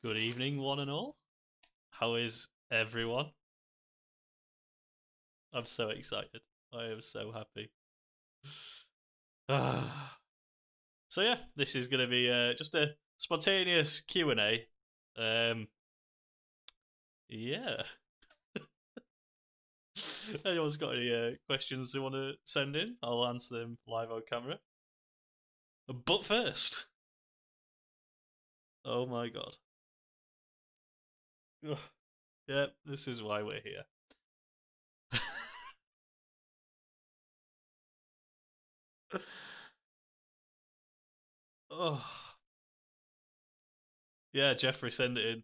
Good evening, one and all. How is everyone? I'm so excited. I am so happy. So yeah, this is going to be just a spontaneous Q and A. Um, yeah. Anyone's got any questions they want to send in? I'll answer them live on camera. But first, oh my god. Ugh. Yeah, this is why we're here. Oh, yeah, Jeffrey, send it in.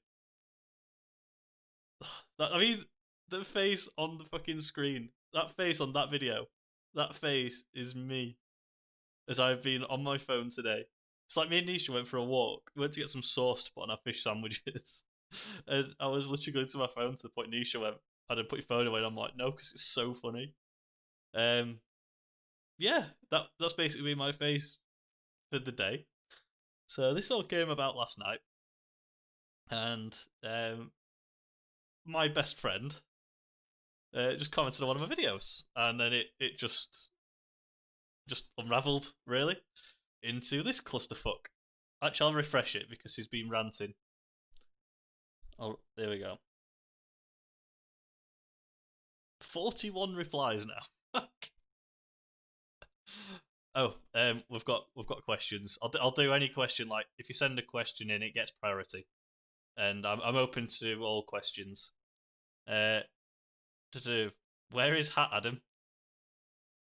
I mean, the face on the fucking screen, that face on that video, that face is me as I've been on my phone today. It's like me and Nisha went for a walk. We went to get some sauce to put on our fish sandwiches. And I was literally going to my phone to the point Nisha went, I didn't put your phone away. And I'm like, no, because it's so funny. Um, yeah, that's basically my face for the day. So this all came about last night. And my best friend just commented on one of my videos. And then it just unravelled really into this clusterfuck. Actually, I'll refresh it because he's been ranting. Oh, there we go. 41 replies now. Oh, we've got questions. I'll do any question. Like if you send a question in, it gets priority, and I'm open to all questions. Uh, to do. Where is Hat Adam?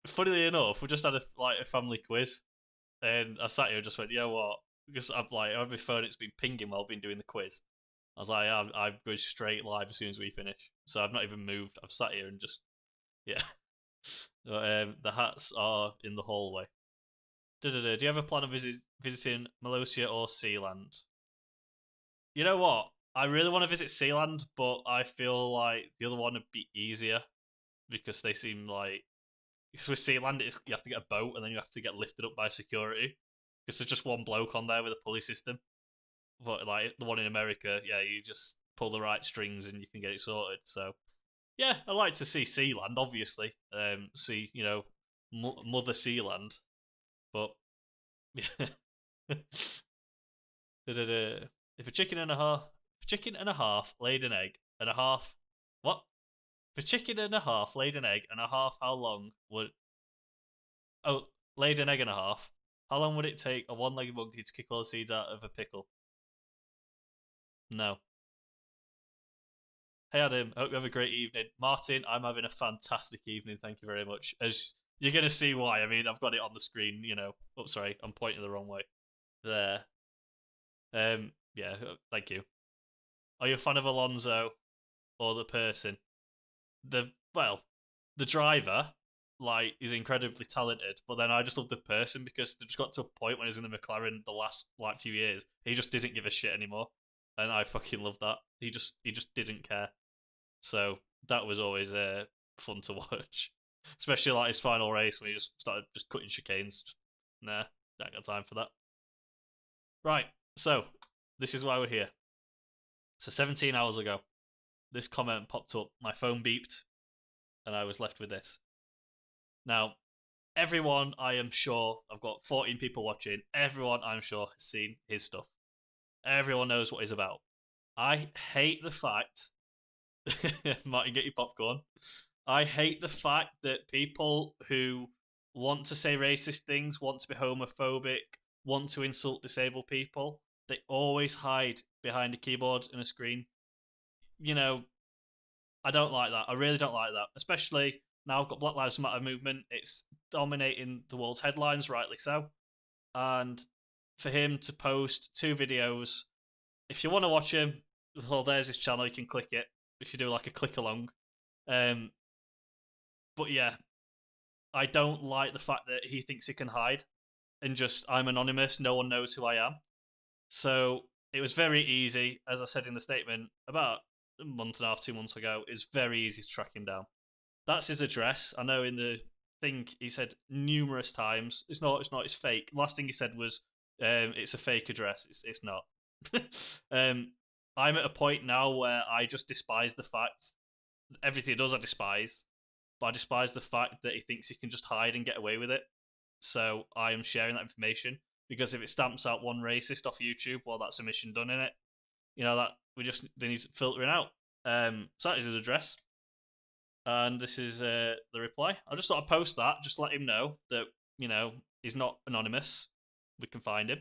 Funnily enough, we just had a family quiz, and I sat here and just went, you know what? Because I've on my phone, it's been pinging while I've been doing the quiz. I was like, I'm going straight live as soon as we finish. So I've not even moved. I've sat here and just, yeah. The hats are in the hallway. Do you have a plan of visiting Malaysia or Sealand? You know what? I really want to visit Sealand, but I feel like the other one would be easier because they seem like. Because with Sealand, you have to get a boat and then you have to get lifted up by security because there's just one bloke on there with a pulley system. But like the one in America, yeah, you just pull the right strings and you can get it sorted. So yeah, I like to see Sealand, obviously. See Mother Sealand, but yeah. If a chicken and a half, if a chicken and a half laid an egg and a half, what? If a chicken and a half laid an egg and a half, how long would? Oh, laid an egg and a half. How long would it take a one-legged monkey to kick all the seeds out of a pickle? No. Hey Adam, I hope you have a great evening. Martin, I'm having a fantastic evening. Thank you very much. As you're gonna see why. I mean, I've got it on the screen. Oh, sorry, I'm pointing the wrong way. There. Yeah. Thank you. Are you a fan of Alonso or the person? The driver, like, is incredibly talented, but then I just love the person because they just got to a point when he's in the McLaren the last like few years, he just didn't give a shit anymore, and I fucking love that. He just didn't care. So that was always fun to watch, especially like his final race when he just started just cutting chicanes. Just, nah, don't got time for that. Right, so this is why we're here. So 17 hours ago, this comment popped up. My phone beeped, and I was left with this. Now, everyone, I am sure, I've got 14 people watching. Everyone, I'm sure, has seen his stuff. Everyone knows what he's about. I hate the fact, Martin, get your popcorn. I hate the fact that people who want to say racist things, want to be homophobic, want to insult disabled people, they always hide behind a keyboard and a screen. You know, I don't like that. I really don't like that. Especially now I've got Black Lives Matter movement. It's dominating the world's headlines, rightly so. And for him to post two videos, if you want to watch him, well, there's his channel. You can click it if you do like a click along. Um, but yeah, I don't like the fact that he thinks he can hide and just I'm anonymous. No one knows who I am. So it was very easy, as I said in the statement about a month and a half, 2 months ago. It's very easy to track him down. That's his address. I know in the thing he said numerous times. It's not. It's not. It's fake. Last thing he said was, "It's a fake address." It's not. um, I'm at a point now where I just despise the fact everything he does. I despise, but I despise the fact that he thinks he can just hide and get away with it. So I am sharing that information because if it stamps out one racist off YouTube, well, that's a mission done in it. You know that they need filtering out. So that is his address, and this is the reply. I just thought I'd post that, just let him know that he's not anonymous. We can find him.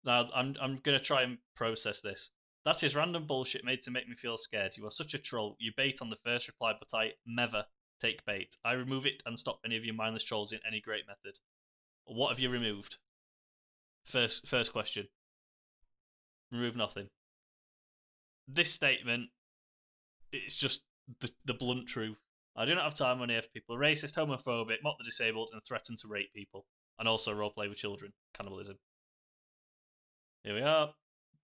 Now I'm gonna try and process this. That is random bullshit made to make me feel scared. You are such a troll. You bait on the first reply, but I never take bait. I remove it and stop any of your mindless trolls in any great method. What have you removed? First question. Remove nothing. This statement, it's just the blunt truth. I do not have time on here for people racist, homophobic, mock the disabled, and threaten to rape people, and also roleplay with children. Cannibalism. Here we are.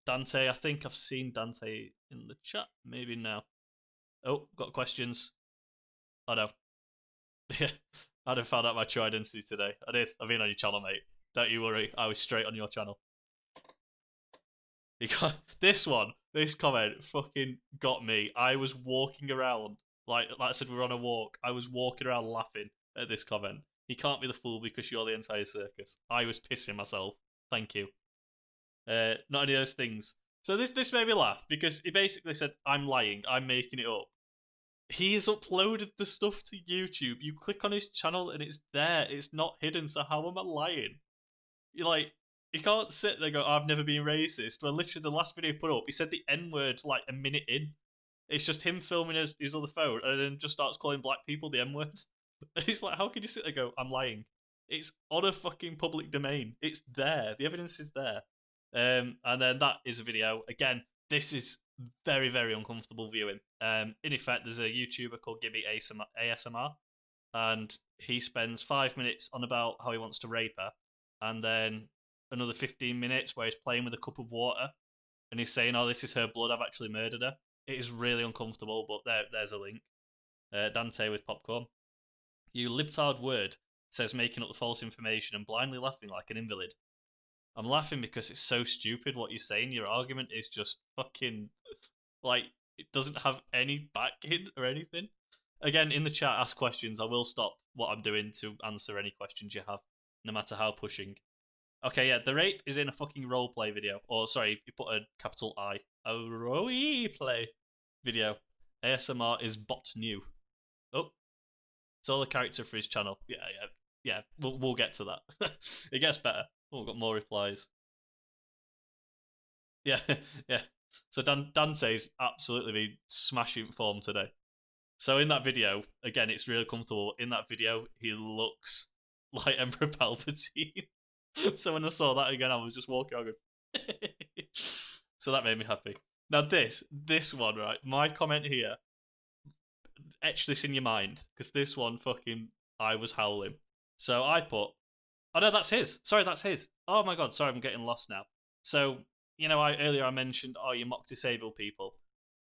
Dante, I think I've seen Dante in the chat. Maybe now. Oh, got questions. Oh no. Yeah, I'd have found out my true identity today. I did. I've been on your channel, mate. Don't you worry. I was straight on your channel. This comment fucking got me. I was walking around, like I said, we were on a walk. I was walking around laughing at this comment. He can't be the fool because you're the entire circus. I was pissing myself. Thank you. Not any of those things. So this made me laugh because he basically said, I'm lying. I'm making it up. He has uploaded the stuff to YouTube. You click on his channel and it's there. It's not hidden. So how am I lying? You can't sit there and go, I've never been racist. Well, literally the last video he put up, he said the N-word like a minute in. It's just him filming his other phone and then just starts calling black people the N-word. He's like, how can you sit there and go, I'm lying? It's on a fucking public domain. It's there. The evidence is there. And then that is a video. Again, this is very, very uncomfortable viewing. In effect, there's a YouTuber called Gibby ASMR, and he spends 5 minutes on about how he wants to rape her, and then another 15 minutes where he's playing with a cup of water, and he's saying, "Oh, this is her blood. I've actually murdered her." It is really uncomfortable, but there's a link. Dante with popcorn. You libtard word says making up the false information and blindly laughing like an invalid. I'm laughing because it's so stupid what you're saying. Your argument is just fucking like it doesn't have any backing or anything. Again, in the chat, ask questions. I will stop what I'm doing to answer any questions you have, no matter how pushing. Okay, yeah, the rape is in a fucking roleplay video. Or sorry, you put a capital I. A roleplay video. ASMR is bot new. Oh, it's all the character for his channel. Yeah. We'll get to that. It gets better. Oh, we've got more replies. Yeah, yeah. So Dante's absolutely been smashing form today. So in that video, again, it's really comfortable. In that video, he looks like Emperor Palpatine. So when I saw that again, I was just walking on. So that made me happy. Now this one, right? My comment here, etch this in your mind, because this one fucking, I was howling. So I put, oh no, that's his. Sorry, that's his. Oh my god, sorry, I'm getting lost now. So, earlier I mentioned, oh, you mock disabled people.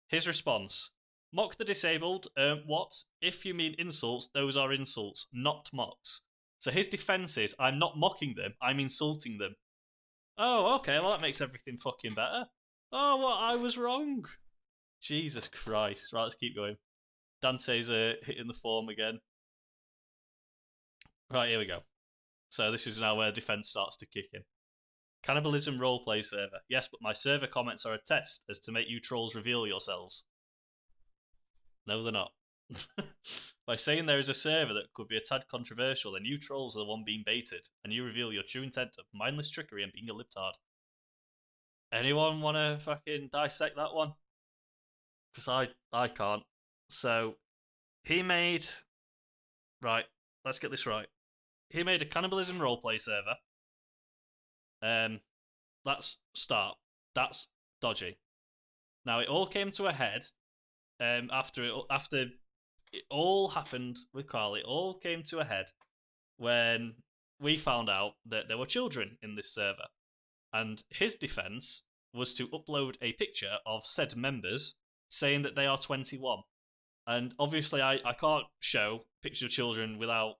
His response, mock the disabled? What? If you mean insults, those are insults, not mocks. So his defense is, I'm not mocking them, I'm insulting them. Oh, okay, well that makes everything fucking better. Oh, well, I was wrong. Jesus Christ. Right, let's keep going. Dante's hitting the form again. Right, here we go. So this is now where defense starts to kick in. Cannibalism roleplay server. Yes, but my server comments are a test as to make you trolls reveal yourselves. No, they're not. By saying there is a server that could be a tad controversial, then you trolls are the one being baited, and you reveal your true intent of mindless trickery and being a libtard. Anyone want to fucking dissect that one? Because I can't. So, he made... Right, let's get this right. He made a cannibalism roleplay server. That's start. That's dodgy. Now it all came to a head after it all happened with Carl. It all came to a head when we found out that there were children in this server, and his defense was to upload a picture of said members saying that they are 21. And obviously, I can't show pictures of children without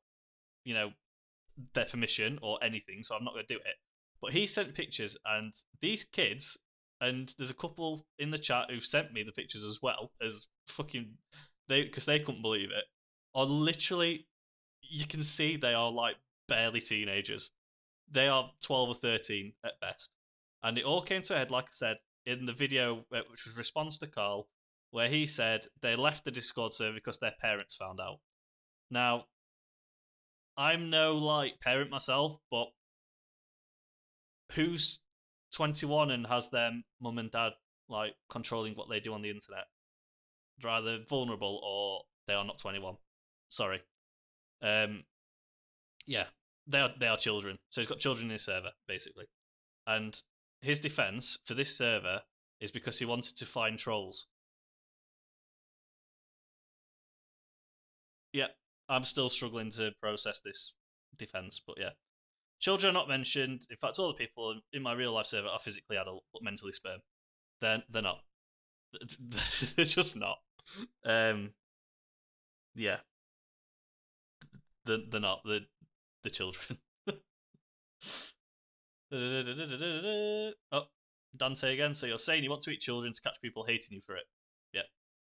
their permission or anything, so I'm not going to do it. But he sent pictures, and these kids And there's a couple in the chat who've sent me the pictures as well as fucking because they couldn't believe it. Are literally, you can see they are like barely teenagers. They are 12 or 13 at best. And it all came to a head, like I said, in the video, which was response to Carl, where he said they left the Discord server because their parents found out. Now, I'm no like parent myself, but who's 21 and has their mum and dad like controlling what they do on the internet? Rather vulnerable, or they are not 21. Sorry. Um, yeah, they are children. So he's got children in his server basically, and his defense for this server is because he wanted to find trolls. Yeah, I'm still struggling to process this defense, but yeah. Children are not mentioned. In fact, all the people in my real life server are physically adult but mentally sperm. They're not. They're just not. Um, yeah, they're not the children. Oh, Dante again. So you're saying you want to eat children to catch people hating you for it? Yeah,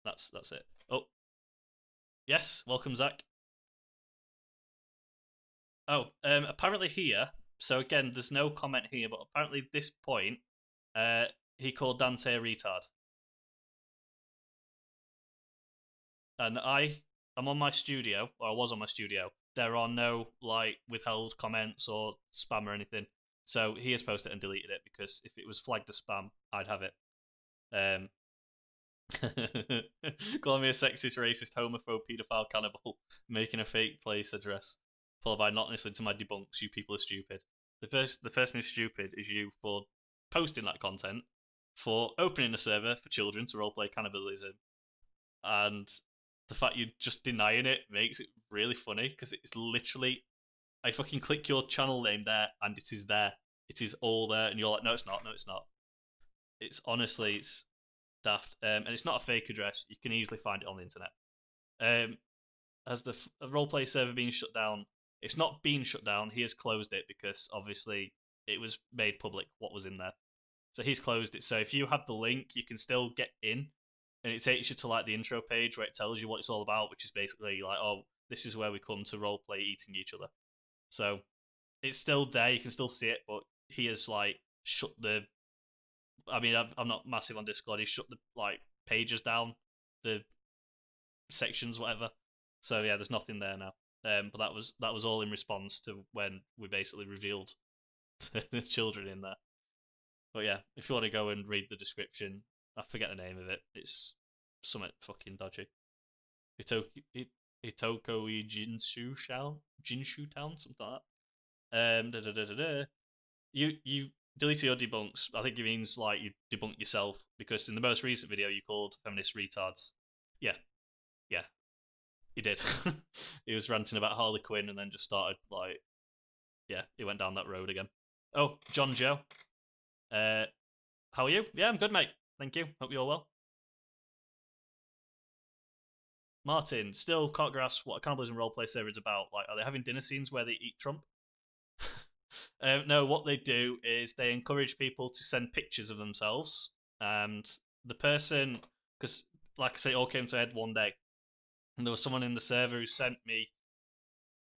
that's it. Oh, yes. Welcome, Zach. Oh, apparently here. So again, there's no comment here, but apparently this point, uh, he called Dante a retard, and I'm on my studio, or I was on my studio. There are no like withheld comments or spam or anything. So he has posted and deleted it because if it was flagged as spam, I'd have it. Um, calling me a sexist, racist, homophobe, paedophile, cannibal, making a fake place address, followed by not listening to my debunks. You people are stupid. The person who's stupid is you for posting that content, for opening a server for children to roleplay cannibalism, and the fact you're just denying it makes it really funny because it's literally I fucking click your channel name there and it is there. It is all there, and you're like, no, it's not. No, it's not. It's honestly, it's daft, and it's not a fake address. You can easily find it on the internet. Has the roleplay server been shut down? It's not been shut down. He has closed it because obviously it was made public what was in there. So he's closed it. So if you have the link, you can still get in, and it takes you to like the intro page where it tells you what it's all about, which is basically like, oh, this is where we come to roleplay eating each other. So it's still there. You can still see it, but he has like shut the. I mean, I'm not massive on Discord. He shut the like pages down, the sections, whatever. So yeah, there's nothing there now. But that was all in response to when we basically revealed the children in there. But yeah, if you want to go and read the description, I forget the name of it. It's something fucking dodgy. Itoko Jinshu Town, something like that. Da, da, da, da, da. You delete your debunks. I think it means like you debunk yourself because in the most recent video you called feminist retards. Yeah, yeah, he did. He was ranting about Harley Quinn and then just started like, yeah, he went down that road again. Oh, John Joe. Uh, how are you? Yeah, I'm good, mate. Thank you. Hope you're well. Martin, still can't grasp what a cannibalism roleplay server is about. Like, are they having dinner scenes where they eat Trump? No, what they do is they encourage people to send pictures of themselves, and the person, because like I say, it all came to a head one day, and there was someone in the server who sent me.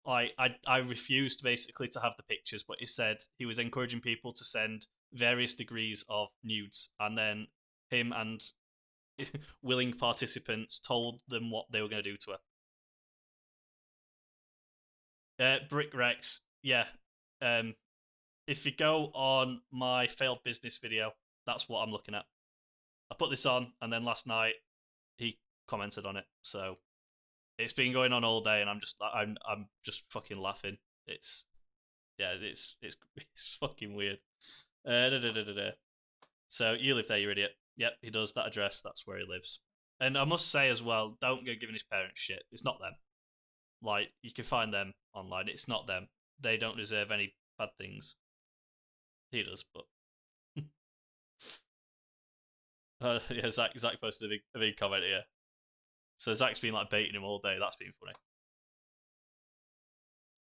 I refused basically to have the pictures, but he said he was encouraging people to send various degrees of nudes, and then him and willing participants told them what they were going to do to her. Brick Rex, yeah. Um, if you go on my failed business video, that's what I'm looking at. I put this on, and then last night he commented on it. So it's been going on all day, and I'm just fucking laughing. It's yeah, it's fucking weird. Da, da, da, da, da. So you live there, you idiot. Yep, he does. That address, that's where he lives. And I must say as well, don't go giving his parents shit. It's not them. Like you can find them online. It's not them. They don't deserve any bad things. He does, but yeah, Zach posted a big comment here. So Zach's been like baiting him all day. That's been funny.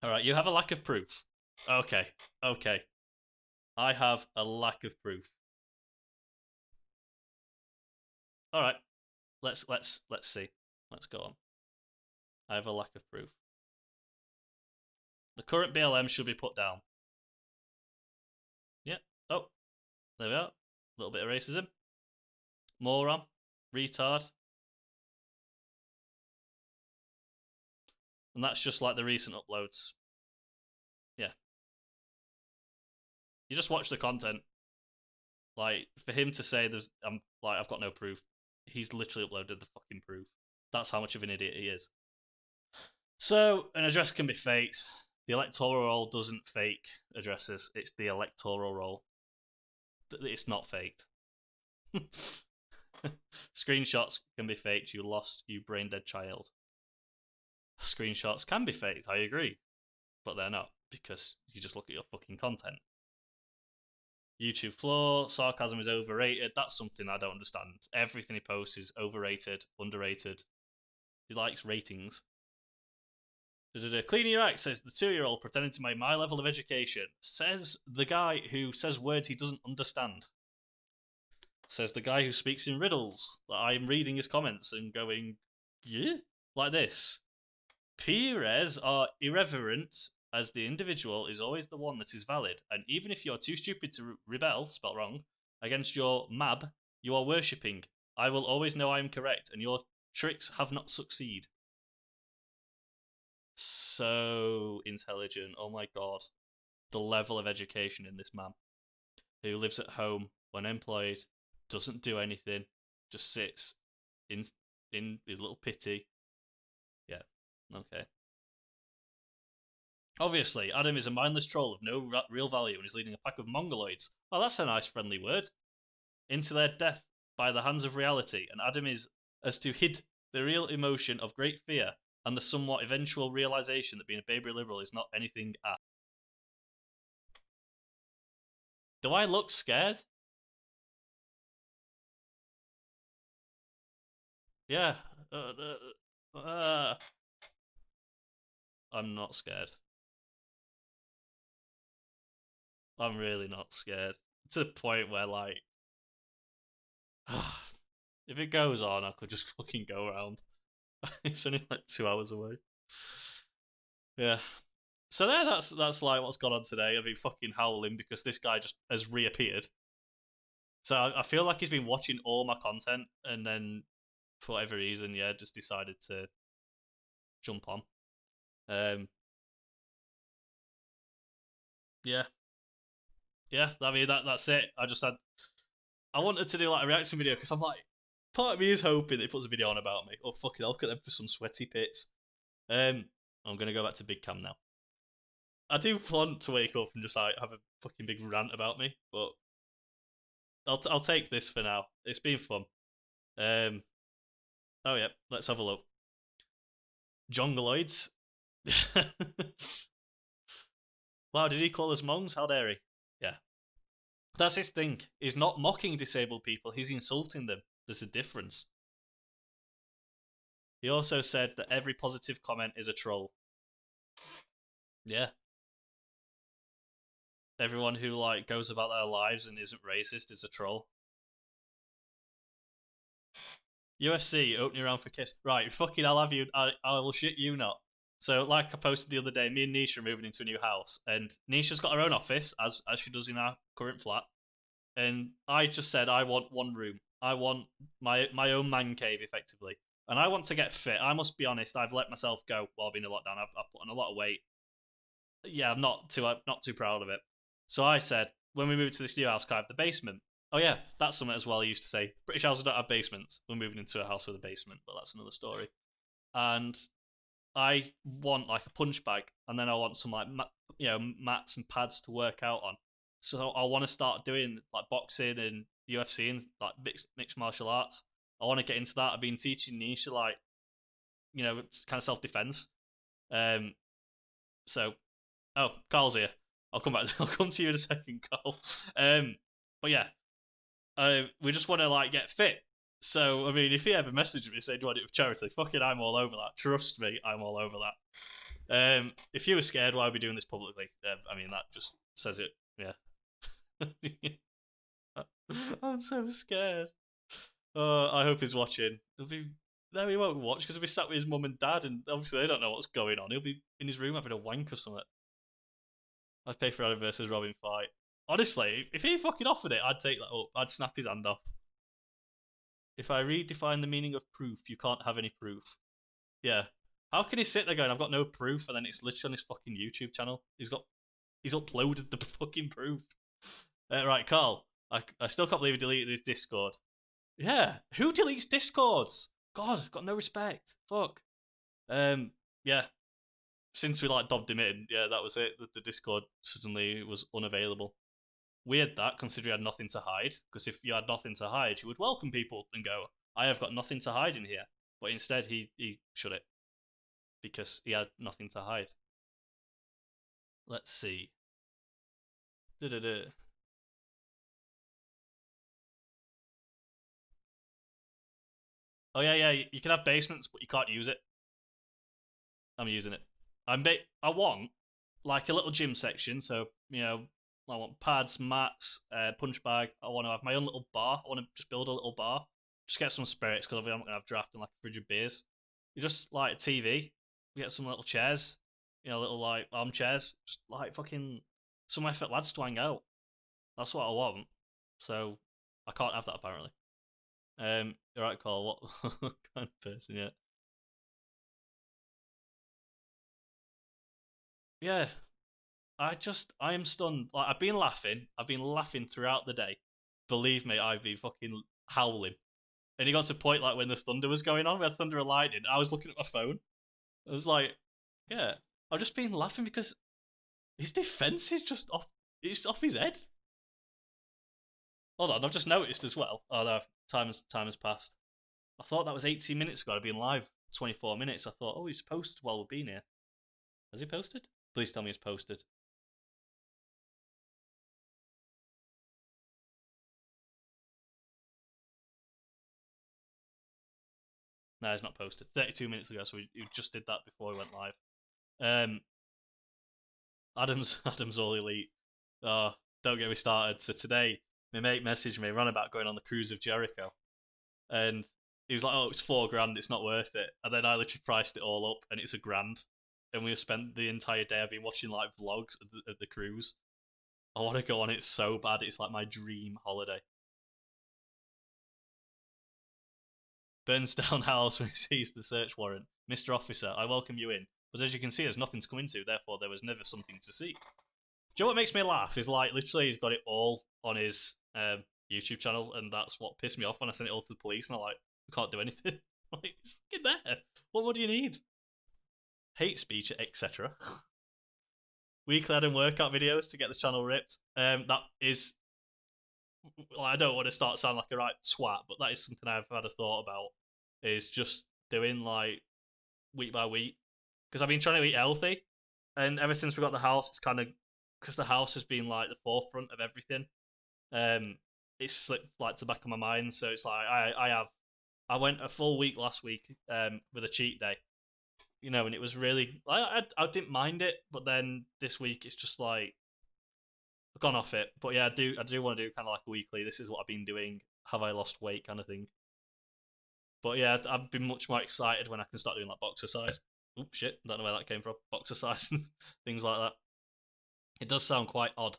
All right, you have a lack of proof. Okay, okay. I have a lack of proof. All right. Let's see. Let's go on. I have a lack of proof. The current BLM should be put down. Yeah. Oh, there we are. A little bit of racism. Moron. Retard. And that's just like the recent uploads. Yeah. You just watch the content. Like, for him to say I've got no proof, he's literally uploaded the fucking proof. That's how much of an idiot he is. So, an address can be faked. The electoral roll doesn't fake addresses. It's the electoral roll. It's not faked. Screenshots can be faked. You lost, you brain dead child. Screenshots can be faked, I agree. But they're not, because you just look at your fucking content. YouTube flaw, sarcasm is overrated. That's something I don't understand. Everything he posts is overrated, underrated. He likes ratings. Clean Your Act says the 2-year-old pretending to my level of education. Says the guy who says words he doesn't understand. Says the guy who speaks in riddles. I'm reading his comments and going, yeah? Like this. Peers are irreverent as the individual is always the one that is valid, and even if you're too stupid to rebel, spelled wrong, against your mab, you are worshipping. I will always know I am correct, and your tricks have not succeed. So intelligent, oh my god. The level of education in this man, who lives at home, when employed, doesn't do anything, just sits in his little pity. Yeah, okay. Obviously, Adam is a mindless troll of no real value and is leading a pack of mongoloids. Well, that's a nice friendly word. Into their death by the hands of reality, and Adam is as to hid the real emotion of great fear and the somewhat eventual realization that being a baby liberal is not anything at. Do I look scared? Yeah. I'm not scared. I'm really not scared. To the point where, like, if it goes on, I could just fucking go around. It's only like 2 hours away. Yeah. So there, that's like what's gone on today. I've been fucking howling because this guy just has reappeared. So I feel like he's been watching all my content and then, for whatever reason, yeah, just decided to jump on. Yeah, yeah. I mean that's it. I wanted to do like a reaction video because I'm like, part of me is hoping that he puts a video on about me. Oh fucking, I'll look at them for some sweaty pits. I'm gonna go back to Big Cam now. I do want to wake up and just like have a fucking big rant about me, but I'll take this for now. It's been fun. Um, oh yeah, let's have a look. Jongoloids. Wow, did he call us mongs? How dare he? Yeah, that's his thing. He's not mocking disabled people. He's insulting them. There's a difference. He also said that every positive comment is a troll. Yeah. Everyone who like goes about their lives and isn't racist is a troll. UFC opening round for Kiss. Right, fucking I'll have you. I will shit you not. So, like I posted the other day, me and Nisha are moving into a new house, and Nisha's got her own office as she does in our current flat. And I just said I want one room. I want my own man cave, effectively. And I want to get fit. I must be honest. I've let myself go while being in lockdown. I've put on a lot of weight. Yeah, I'm not too proud of it. So I said, when we moved to this new house, can I have the basement? Oh yeah, that's something as well. I used to say British houses don't have basements. We're moving into a house with a basement, but that's another story. And I want like a punch bag, and then I want some like mats and pads to work out on. So I want to start doing like boxing and UFC and like mixed martial arts. I want to get into that. I've been teaching Nisha like kind of self defense. Um, so Carl's here. I'll come back. I'll come to you in a second, Carl. But yeah, we just want to like get fit. So I mean, if he ever messaged me saying, "Do you want it with charity?" Fucking, I'm all over that. Trust me, I'm all over that. If you were scared, why are we doing this publicly? I mean, that just says it. Yeah. I'm so scared. I hope he's watching. He'll be there. He won't watch because he'll be sat with his mum and dad, and obviously they don't know what's going on. He'll be in his room having a wank or something. I'd pay for Adam versus Robin fight. Honestly, if he fucking offered it, I'd take that up. I'd snap his hand off. If I redefine the meaning of proof, you can't have any proof. Yeah. How can he sit there going, I've got no proof, and then it's literally on his fucking YouTube channel? He's uploaded the fucking proof. Right, Carl. I still can't believe he deleted his Discord. Yeah. Who deletes Discords? God, got no respect. Fuck. Yeah. Since we like dobbed him in, yeah, that was it. The Discord suddenly was unavailable. Weird that, considering he had nothing to hide. Because if you had nothing to hide, you would welcome people and go, I have got nothing to hide in here. But instead, he shut it because he had nothing to hide. Let's see. Da-da-da. Oh yeah, you can have basements, but you can't use it. I'm using it. I want like a little gym section, so I want pads, mats, punch bag. I want to have my own little bar. I want to just build a little bar. Just get some spirits because I'm not gonna have draft and like a fridge of beers. You just like a TV. You get some little chairs, little like armchairs. Just like fucking somewhere for lads to hang out. That's what I want. So I can't have that apparently. All right, Cole. What kind of person? Yeah, yeah. I am stunned. Like I've been laughing. I've been laughing throughout the day. Believe me, I've been fucking howling. And he got to a point like when the thunder was going on, we had thunder and lightning. I was looking at my phone. I was like, yeah, I've just been laughing because his defense is just off. It's off his head. Hold on, I've just noticed as well. Oh no, time has passed. I thought that was 18 minutes ago. I've been live 24 minutes. I thought, oh, he's posted while we've been here. Has he posted? Please tell me he's posted. No, he's not posted. 32 minutes ago, so we just did that before we went live. Um, Adam's all elite. Oh, don't get me started. So today, my mate messaged me, ran about going on the cruise of Jericho, and he was like, "Oh, it's £4 grand. It's not worth it." And then I literally priced it all up, and it's £1 grand. And we've spent the entire day. I've been watching like vlogs of the cruise. I want to go on it so bad. It's like my dream holiday. Burns down house when he sees the search warrant. Mr. Officer, I welcome you in. But as you can see, there's nothing to come into, therefore there was never something to see. Do you know what makes me laugh? Is like literally he's got it all on his YouTube channel, and that's what pissed me off when I sent it all to the police. And I'm like, we can't do anything. Like, it's fucking there. What more do you need? Hate speech, etc. Weekly Adam workout videos to get the channel ripped. That is, like, I don't want to start sounding like a right twat, but that is something I've had a thought about. Is just doing like week by week because I've been trying to eat healthy, and ever since we got the house, it's kind of because the house has been like the forefront of everything. Um, it's slipped like to the back of my mind, so it's like I went a full week last week with a cheat day, and it was really I didn't mind it, but then this week it's just like I've gone off it. But yeah, I do want to do kind of like a weekly. This is what I've been doing. Have I lost weight kind of thing. But yeah, I've been much more excited when I can start doing like boxer size. Oh shit, don't know where that came from. Boxer size and things like that. It does sound quite odd.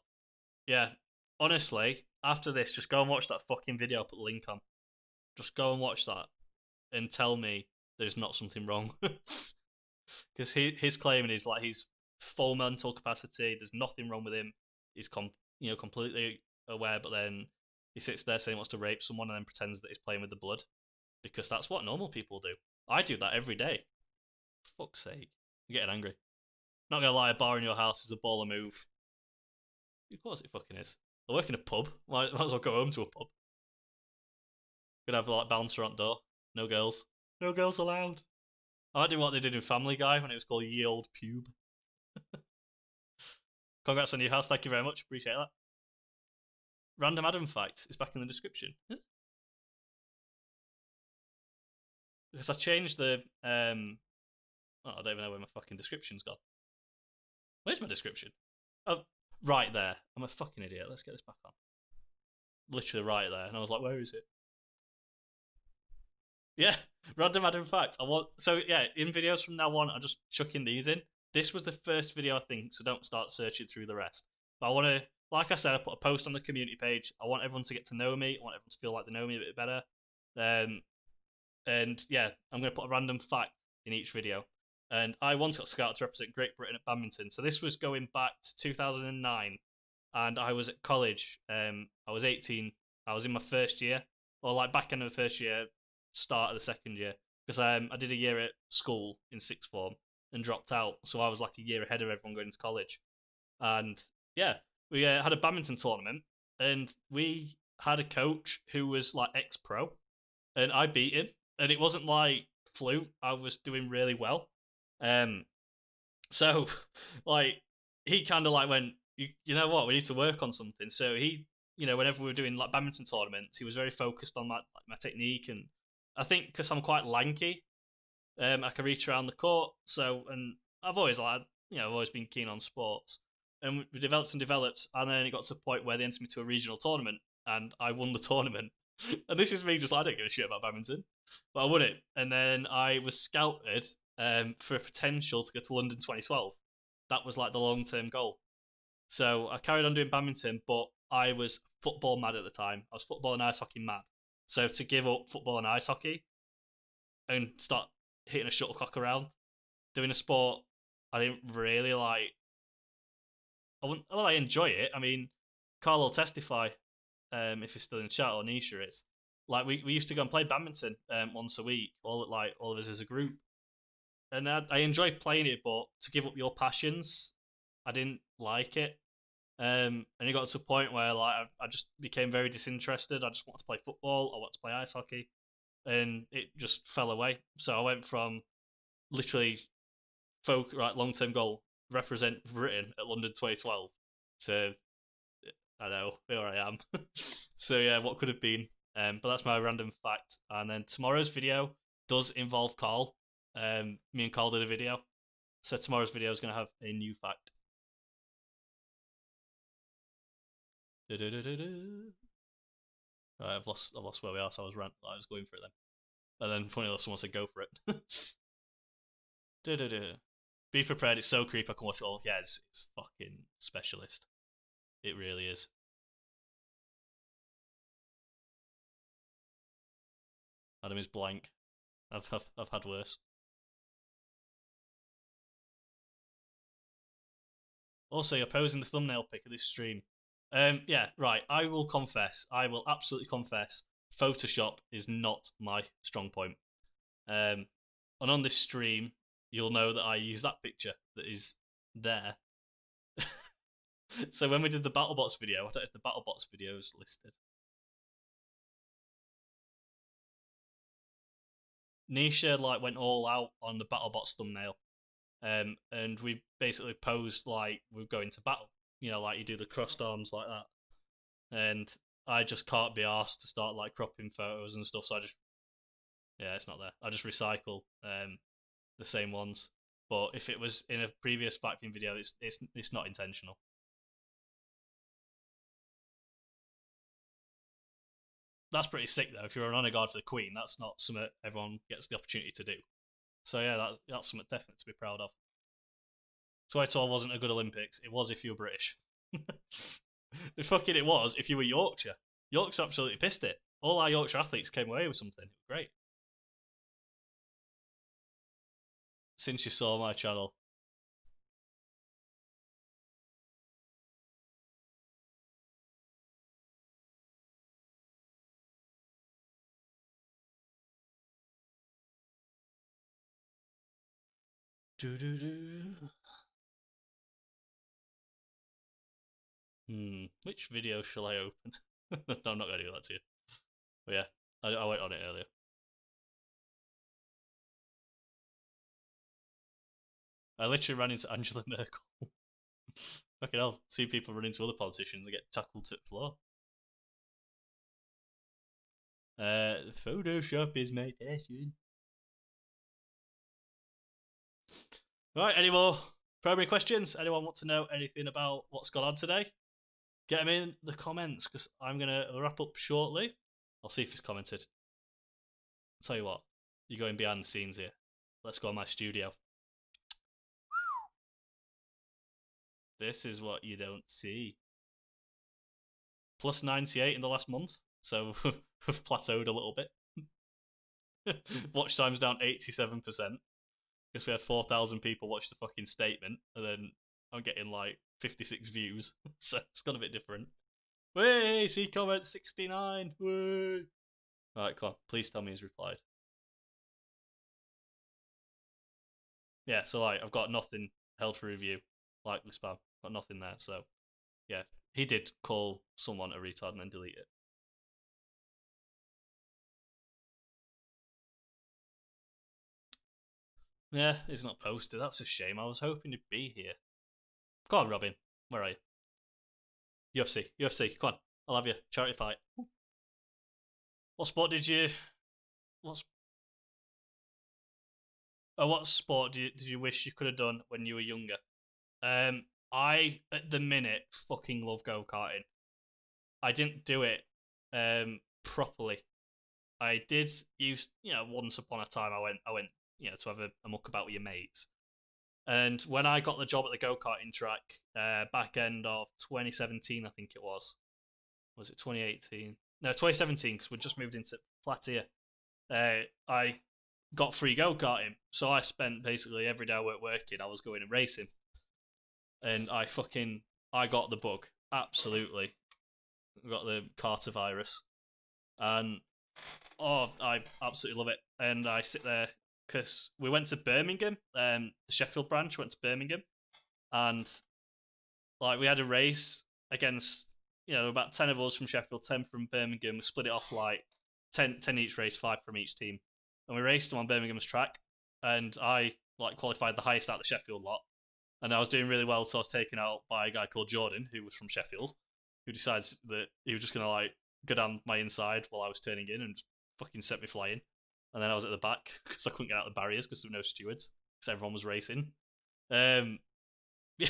Yeah, honestly, after this, just go and watch that fucking video. I'll put the link on. Just go and watch that and tell me there's not something wrong. Because his claiming is like he's full mental capacity. There's nothing wrong with him. He's completely aware, but then he sits there saying he wants to rape someone and then pretends that he's playing with the blood because that's what normal people do. I do that every day. For fuck's sake, I'm getting angry. Not gonna lie, a bar in your house is a baller move. Of course it fucking is. I work in a pub. Might as well go home to a pub. Could have like bouncer on door. No girls. No girls allowed. I might do what they did in Family Guy when it was called Ye Old Pube. Congrats on your house. Thank you very much. Appreciate that. Random Adam fact is back in the description. Because I changed the oh, I don't even know where my fucking description's gone. Where's my description? Oh, right there. I'm a fucking idiot. Let's get this back on. Literally right there. And I was like, where is it? Yeah, random fact. I want so yeah. In videos from now on, I'm just chucking these in. This was the first video I think, so don't start searching through the rest. But I want to, like I said, I put a post on the community page. I want everyone to get to know me. I want everyone to feel like they know me a bit better. Um, and yeah, I'm going to put a random fact in each video. And I once got scouted to represent Great Britain at badminton. So this was going back to 2009, and I was at college. I was 18. I was in my first year, or like back end of the first year, start of the second year, because I did a year at school in sixth form and dropped out. So I was like a year ahead of everyone going to college. And yeah, we had a badminton tournament, and we had a coach who was like ex-pro, and I beat him. And it wasn't like fluke. I was doing really well. Um, so like he kind of like went, you know what, we need to work on something. So he, whenever we were doing like badminton tournaments, he was very focused on my technique, and I think because I'm quite lanky, I can reach around the court. So and I've always like, I've always been keen on sports, and we developed and developed, and then it got to the point where they entered me to a regional tournament, and I won the tournament. And this is me just like, I don't give a shit about badminton, but I won it, and then I was scouted for a potential to go to London 2012. That was like the long term goal. So I carried on doing badminton, but I was football mad at the time. I was football and ice hockey mad. So to give up football and ice hockey and start hitting a shuttlecock around, doing a sport I didn't really like. I enjoy it. I mean, Carl will testify if he's still in chat, or Nisha is. Like we used to go and play badminton once a week, all of us as a group, and I enjoyed playing it. But to give up your passions, I didn't like it. And it got to a point where like I just became very disinterested. I just wanted to play football. I wanted to play ice hockey, and it just fell away. So I went from literally long term goal, represent Britain at London 2012, to I know here I am. So yeah, what could have been? But that's my random fact. And then tomorrow's video does involve Carl. Me and Carl did a video, so tomorrow's video is going to have a new fact. Right, I've lost where we are, so I was going for it then. And then funny enough, someone said go for it. Be prepared. It's so creepy. I can watch it all. Yeah, it's fucking specialist. It really is. Adam is blank. I've had worse. Also, you're posing the thumbnail pic of this stream. Yeah, right. I will confess. I will absolutely confess. Photoshop is not my strong point. And on this stream, you'll know that I use that picture that is there. So when we did the BattleBots video, I don't know if the BattleBots video is listed. Nisha like went all out on the BattleBots thumbnail, and we basically posed like we're going to battle. Like you do the crossed arms like that, and I just can't be asked to start like cropping photos and stuff. So yeah, it's not there. I just recycle the same ones. But if it was in a previous vacuum video, it's not intentional. That's pretty sick though. If you're an honor guard for the Queen, that's not something everyone gets the opportunity to do. So yeah, that's something definitely to be proud of. So I told wasn't a good Olympics. It was if you were British. The fucking it was if you were Yorkshire. Yorkshire absolutely pissed it. All our Yorkshire athletes came away with something. Great. Since you saw my channel. Do do do. Which video shall I open? No, I'm not going to do that to you. But yeah, I went on it earlier. I literally ran into Angela Merkel. Fucking hell, see people run into other politicians and get tackled to the floor. Photoshop is my passion. Right, any more primary questions? Anyone want to know anything about what's gone on today? Get them in the comments because I'm going to wrap up shortly. I'll see if he's commented. tell you what, you're going behind the scenes here. Let's go in my studio. This is what you don't see. Plus 98 in the last month, so we've plateaued a little bit. Watch time's down 87%. Because we had 4,000 people watch the fucking statement, and then I'm getting like 56 views, so it's got a bit different. Way, see comment 69. Way. Alright, come on, please tell me he's replied. Yeah, so like I've got nothing held for review, like the spam, got nothing there. So yeah, he did call someone a retard and then delete it. Yeah, he's not posted. That's a shame. I was hoping to be here. Go on, Robin. Where are you? UFC, UFC. Come on, I'll have you. Charity fight. What sport did you? What's what sport did you wish you could have done when you were younger? I at the minute fucking love go karting. I didn't do it properly. I did use, once upon a time I went, to have a muck about with your mates. And when I got the job at the go karting track, back end of 2017, I think it was it 2018? No, 2017, because we just moved into Platia. I got free go karting, so I spent basically every day I weren't working, I was going and racing, and I got the bug absolutely. I got the Carter virus, and oh, I absolutely love it. And I sit there because we went to Birmingham, the Sheffield branch went to Birmingham, and like we had a race against, about 10 of us from Sheffield, 10 from Birmingham. We split it off like 10 each race, 5 from each team, and we raced them on Birmingham's track. And I like qualified the highest out of the Sheffield lot, and I was doing really well. So I was taken out by a guy called Jordan, who was from Sheffield, who decides that he was just gonna like go down my inside while I was turning in and just fucking set me flying. And then I was at the back because I couldn't get out the barriers because there were no stewards because everyone was racing. Um, yeah.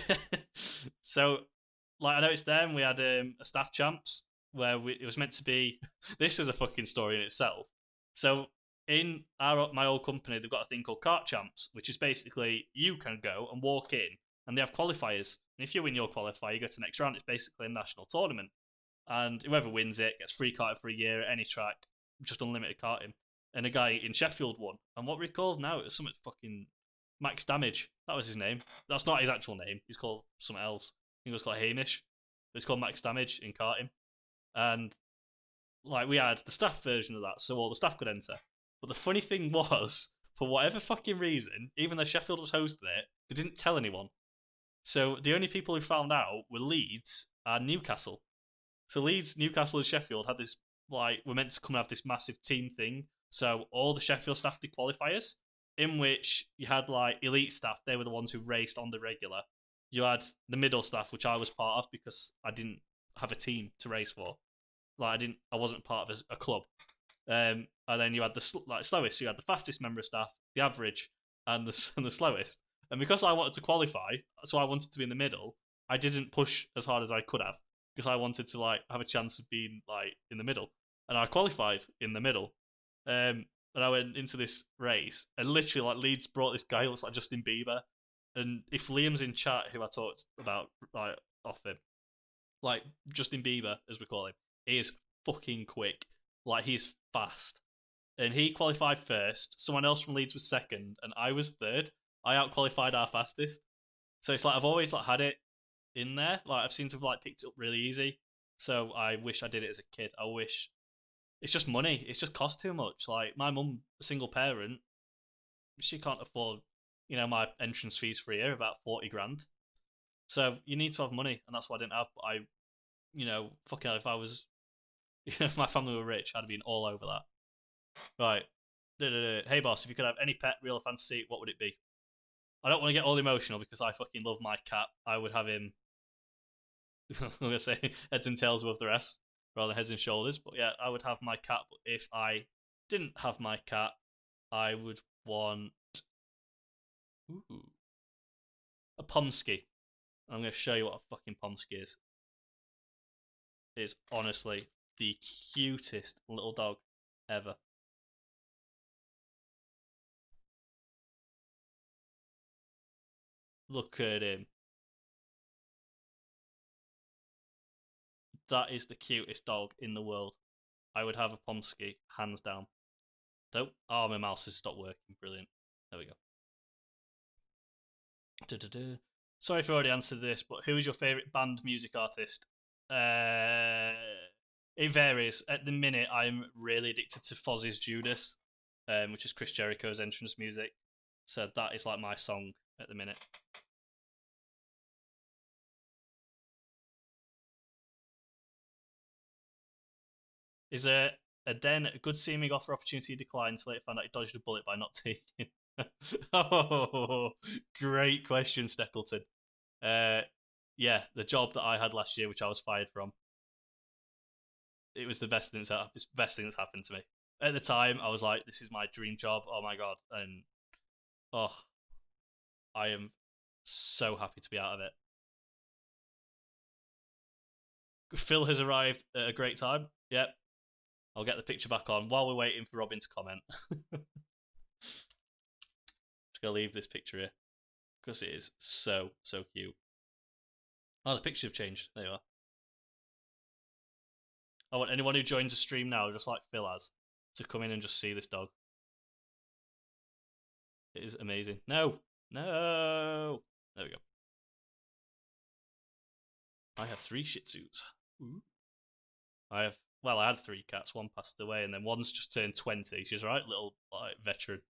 So, like, I noticed then we had a staff champs where it was meant to be. This is a fucking story in itself. So, in my old company, they've got a thing called kart champs, which is basically you can go and walk in, and they have qualifiers. And if you win your qualifier, you go to the next round. It's basically a national tournament, and whoever wins it gets free kart for a year at any track, just unlimited karting. And a guy in Sheffield won. And what we called now, it was something fucking Max Damage. That was his name. That's not his actual name. He's called something else. I think it was called Hamish. But it's called Max Damage in karting. And like we had the staff version of that, so all the staff could enter. But the funny thing was, for whatever fucking reason, even though Sheffield was hosting it, they didn't tell anyone. So the only people who found out were Leeds and Newcastle. So Leeds, Newcastle, and Sheffield had this, like, we're meant to come and have this massive team thing. So all the Sheffield staff did qualifiers, in which you had like elite staff. They were the ones who raced on the regular. You had the middle staff, which I was part of because I didn't have a team to race for. Like I wasn't part of a club. And then you had the slowest. So you had the fastest member of staff, the average, and the slowest. And because I wanted to qualify, so I wanted to be in the middle. I didn't push as hard as I could have because I wanted to like have a chance of being like in the middle, and I qualified in the middle. And I went into this race, and literally like Leeds brought this guy who looks like Justin Bieber, and if Liam's in chat, who I talked about like off him, like Justin Bieber as we call him, he is fucking quick, like he's fast, and he qualified first. Someone else from Leeds was second, and I was third. I outqualified our fastest. So it's like I've always like had it in there. Like I've seemed to have like picked it up really easy. So I wish I did it as a kid. I wish it's just money. It's just cost too much. Like my mum, a single parent, she can't afford, my entrance fees for a year, about 40 grand. So you need to have money, and that's what I didn't have. But fucking hell, if I was, if my family were rich, I'd have been all over that. Right. Hey boss, if you could have any pet, real or fantasy, what would it be? I don't want to get all emotional because I fucking love my cat. I would have him. I'm gonna say heads and tails above the rest, rather than heads and shoulders. But yeah, I would have my cat. But if I didn't have my cat, I would want a Pomsky. I'm gonna show you what a fucking Pomsky is. It is honestly the cutest little dog ever. Look at him. That is the cutest dog in the world. I would have a Pomsky, hands down. Don't. Oh, my mouse has stopped working. Brilliant. There we go. Da-da-da. Sorry if I already answered this, but who is your favourite band music artist? Uh, it varies. At the minute, I'm really addicted to Fozzie's Judas, which is Chris Jericho's entrance music. So that is like my song at the minute. Is there then a good seeming offer opportunity declined until it found out he dodged a bullet by not taking? Oh, great question, Steckleton. Uh, yeah, the job that I had last year, which I was fired from, it was the best thing that's happened to me. At the time, I was like, "This is my dream job." Oh my god, and oh, I am so happy to be out of it. Phil has arrived at a great time. Yep, I'll get the picture back on while we're waiting for Robin to comment. Just gonna leave this picture here because it is so cute. Oh, the pictures have changed. There you are. I want anyone who joins the stream now, just like Phil has, to come in and just see this dog. It is amazing. No, no. There we go. I have 3 Shih Tzus. Ooh. I had 3 cats. One passed away, and then one's just turned 20. She's right, little like veteran.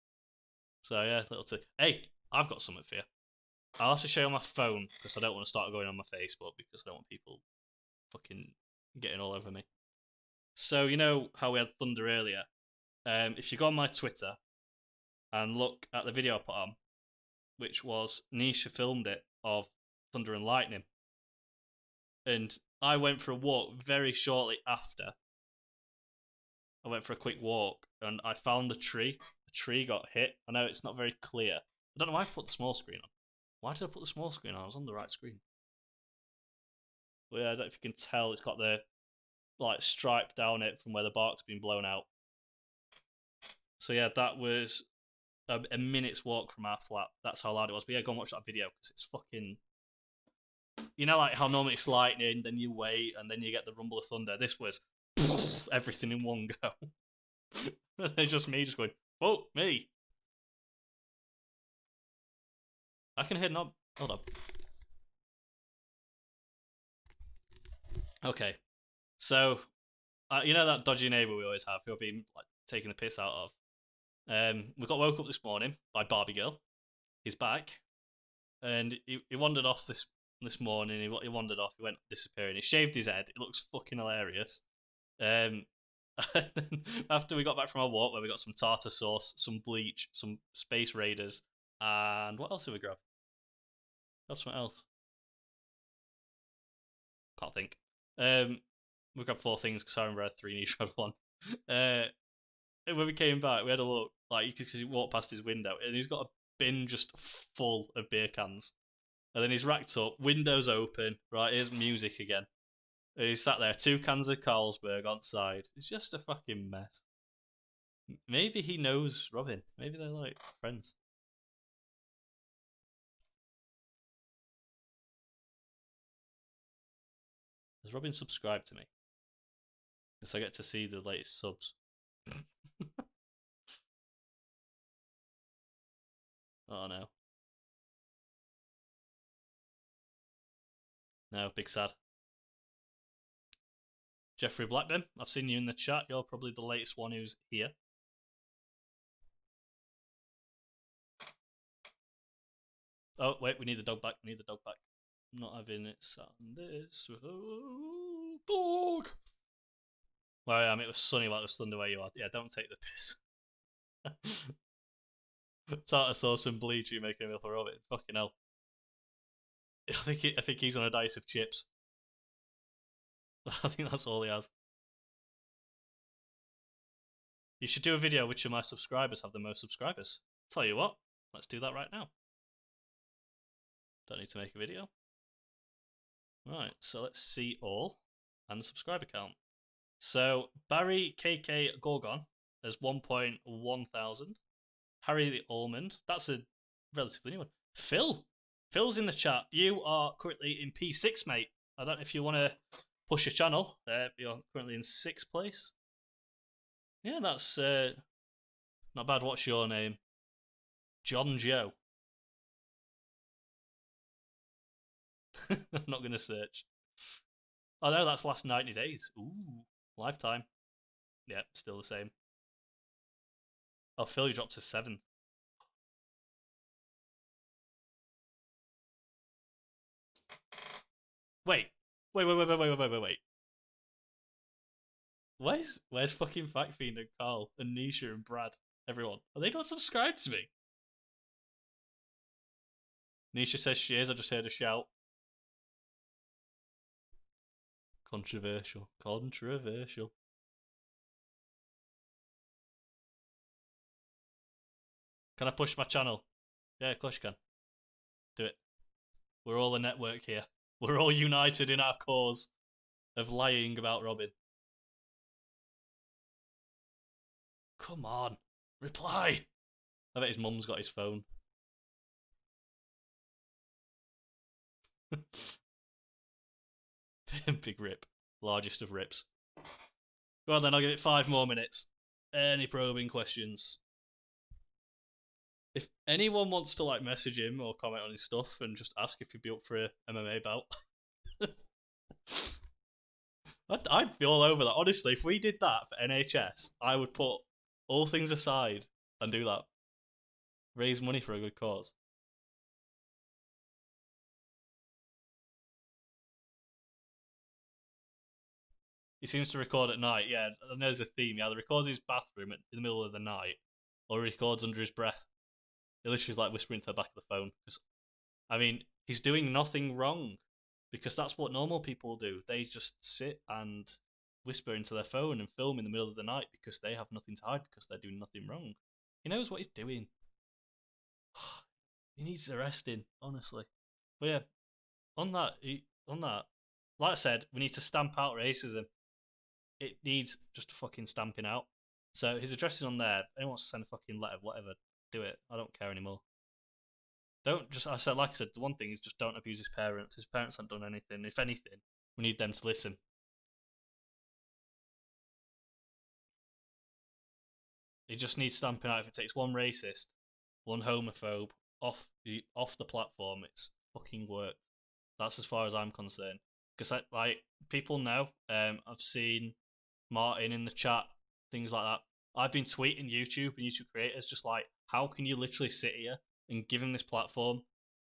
So yeah, little. Hey, I've got something for you. I'll have to show you on my phone because I don't want to start going on my Facebook because I don't want people fucking getting all over me. So you know how we had thunder earlier? If you go on my Twitter and look at the video I put on, which was Nisha filmed it of thunder and lightning, and I went for a walk very shortly after. I went for a quick walk and I found the tree. The tree got hit. I know it's not very clear. I don't know why I put the small screen on. Why did I put the small screen on? I was on the right screen. But yeah, I don't know if you can tell. It's got the like stripe down it from where the bark's been blown out. So yeah, that was a minute's walk from our flat. That's how loud it was. But yeah, go and watch that video because it's fucking. You know, like how normally it's lightning, then you wait, and then you get the rumble of thunder. This was everything in one go. It's just me just going, oh, me. I can hear knob. Hold on. Okay. So, you know that dodgy neighbour we always have who I've been like taking the piss out of? We got woke up this morning by Barbie Girl. He's back. And he wandered off this morning. He wandered off. He went disappearing. He shaved his head. It looks fucking hilarious. Um, after we got back from our walk, where we got some tartar sauce, some bleach, some Space Raiders, and what else did we grab? Got something else. Can't think. We grabbed 4 things because I remember I had 3 and each had 1. And when we came back, we had a look. Like you could see, he walked past his window, and he's got a bin just full of beer cans. And then he's racked up, windows open. Right, here's music again. And he's sat there, 2 cans of Carlsberg on side. It's just a fucking mess. Maybe he knows Robin. Maybe they're like friends. Has Robin subscribed to me? Because I get to see the latest subs. Oh no. No, big sad. Jeffrey Blackburn, I've seen you in the chat. You're probably the latest one who's here. Oh, wait, we need the dog back. We need the dog back. I'm not having it sat on this. Oh, dog! Where I am, it was sunny like it was thunder where you are. Yeah, don't take the piss. Tartar sauce and bleach, you making me for Robin. Fucking hell. I think he's on a dice of chips. I think that's all he has. You should do a video which of my subscribers have the most subscribers. Tell you what, let's do that right now. Don't need to make a video. Right, so let's see all and the subscriber count. So Barry KK Gorgon has 1.1 thousand. Harry the Almond, that's a relatively new one. Phil Phil's in the chat. You are currently in P6, mate. I don't know if you want to push your channel. You're currently in 6th place. Yeah, that's not bad. What's your name? John Joe. I'm not going to search. Oh no, that's last 90 days. Ooh, lifetime. Yeah, still the same. Oh, Phil, you dropped to 7th. Wait. Wait. Where's fucking Fact Fiend and Carl and Nisha and Brad? Everyone. Are they not subscribed to me? Nisha says she is, I just heard a shout. Controversial. Controversial. Can I push my channel? Yeah, of course you can. Do it. We're all a network here. We're all united in our cause of lying about Robin. Come on. Reply. I bet his mum's got his phone. Big rip. Largest of rips. Go on then, I'll give it 5 more minutes. Any probing questions? If anyone wants to like message him or comment on his stuff and just ask if he'd be up for a MMA bout, I'd be all over that. Honestly, if we did that for NHS, I would put all things aside and do that. Raise money for a good cause. He seems to record at night. Yeah, and there's a theme. He either records in his bathroom in the middle of the night, or he records under his breath. He literally is like whispering to the back of the phone. Because, I mean, he's doing nothing wrong. Because that's what normal people do. They just sit and whisper into their phone and film in the middle of the night because they have nothing to hide because they're doing nothing wrong. He knows what he's doing. He needs arresting, honestly. But yeah, on that, like I said, we need to stamp out racism. It needs just fucking stamping out. So his address is on there. If anyone wants to send a fucking letter, whatever, do it. I don't care anymore. Don't just, like I said, the one thing is just don't abuse his parents. His parents haven't done anything. If anything, we need them to listen. He just needs stamping out. If it takes one racist, one homophobe off the platform, it's fucking worked. That's as far as I'm concerned. Because like people know, I've seen Martin in the chat, things like that. I've been tweeting YouTube and YouTube creators just like, how can you literally sit here and give him this platform?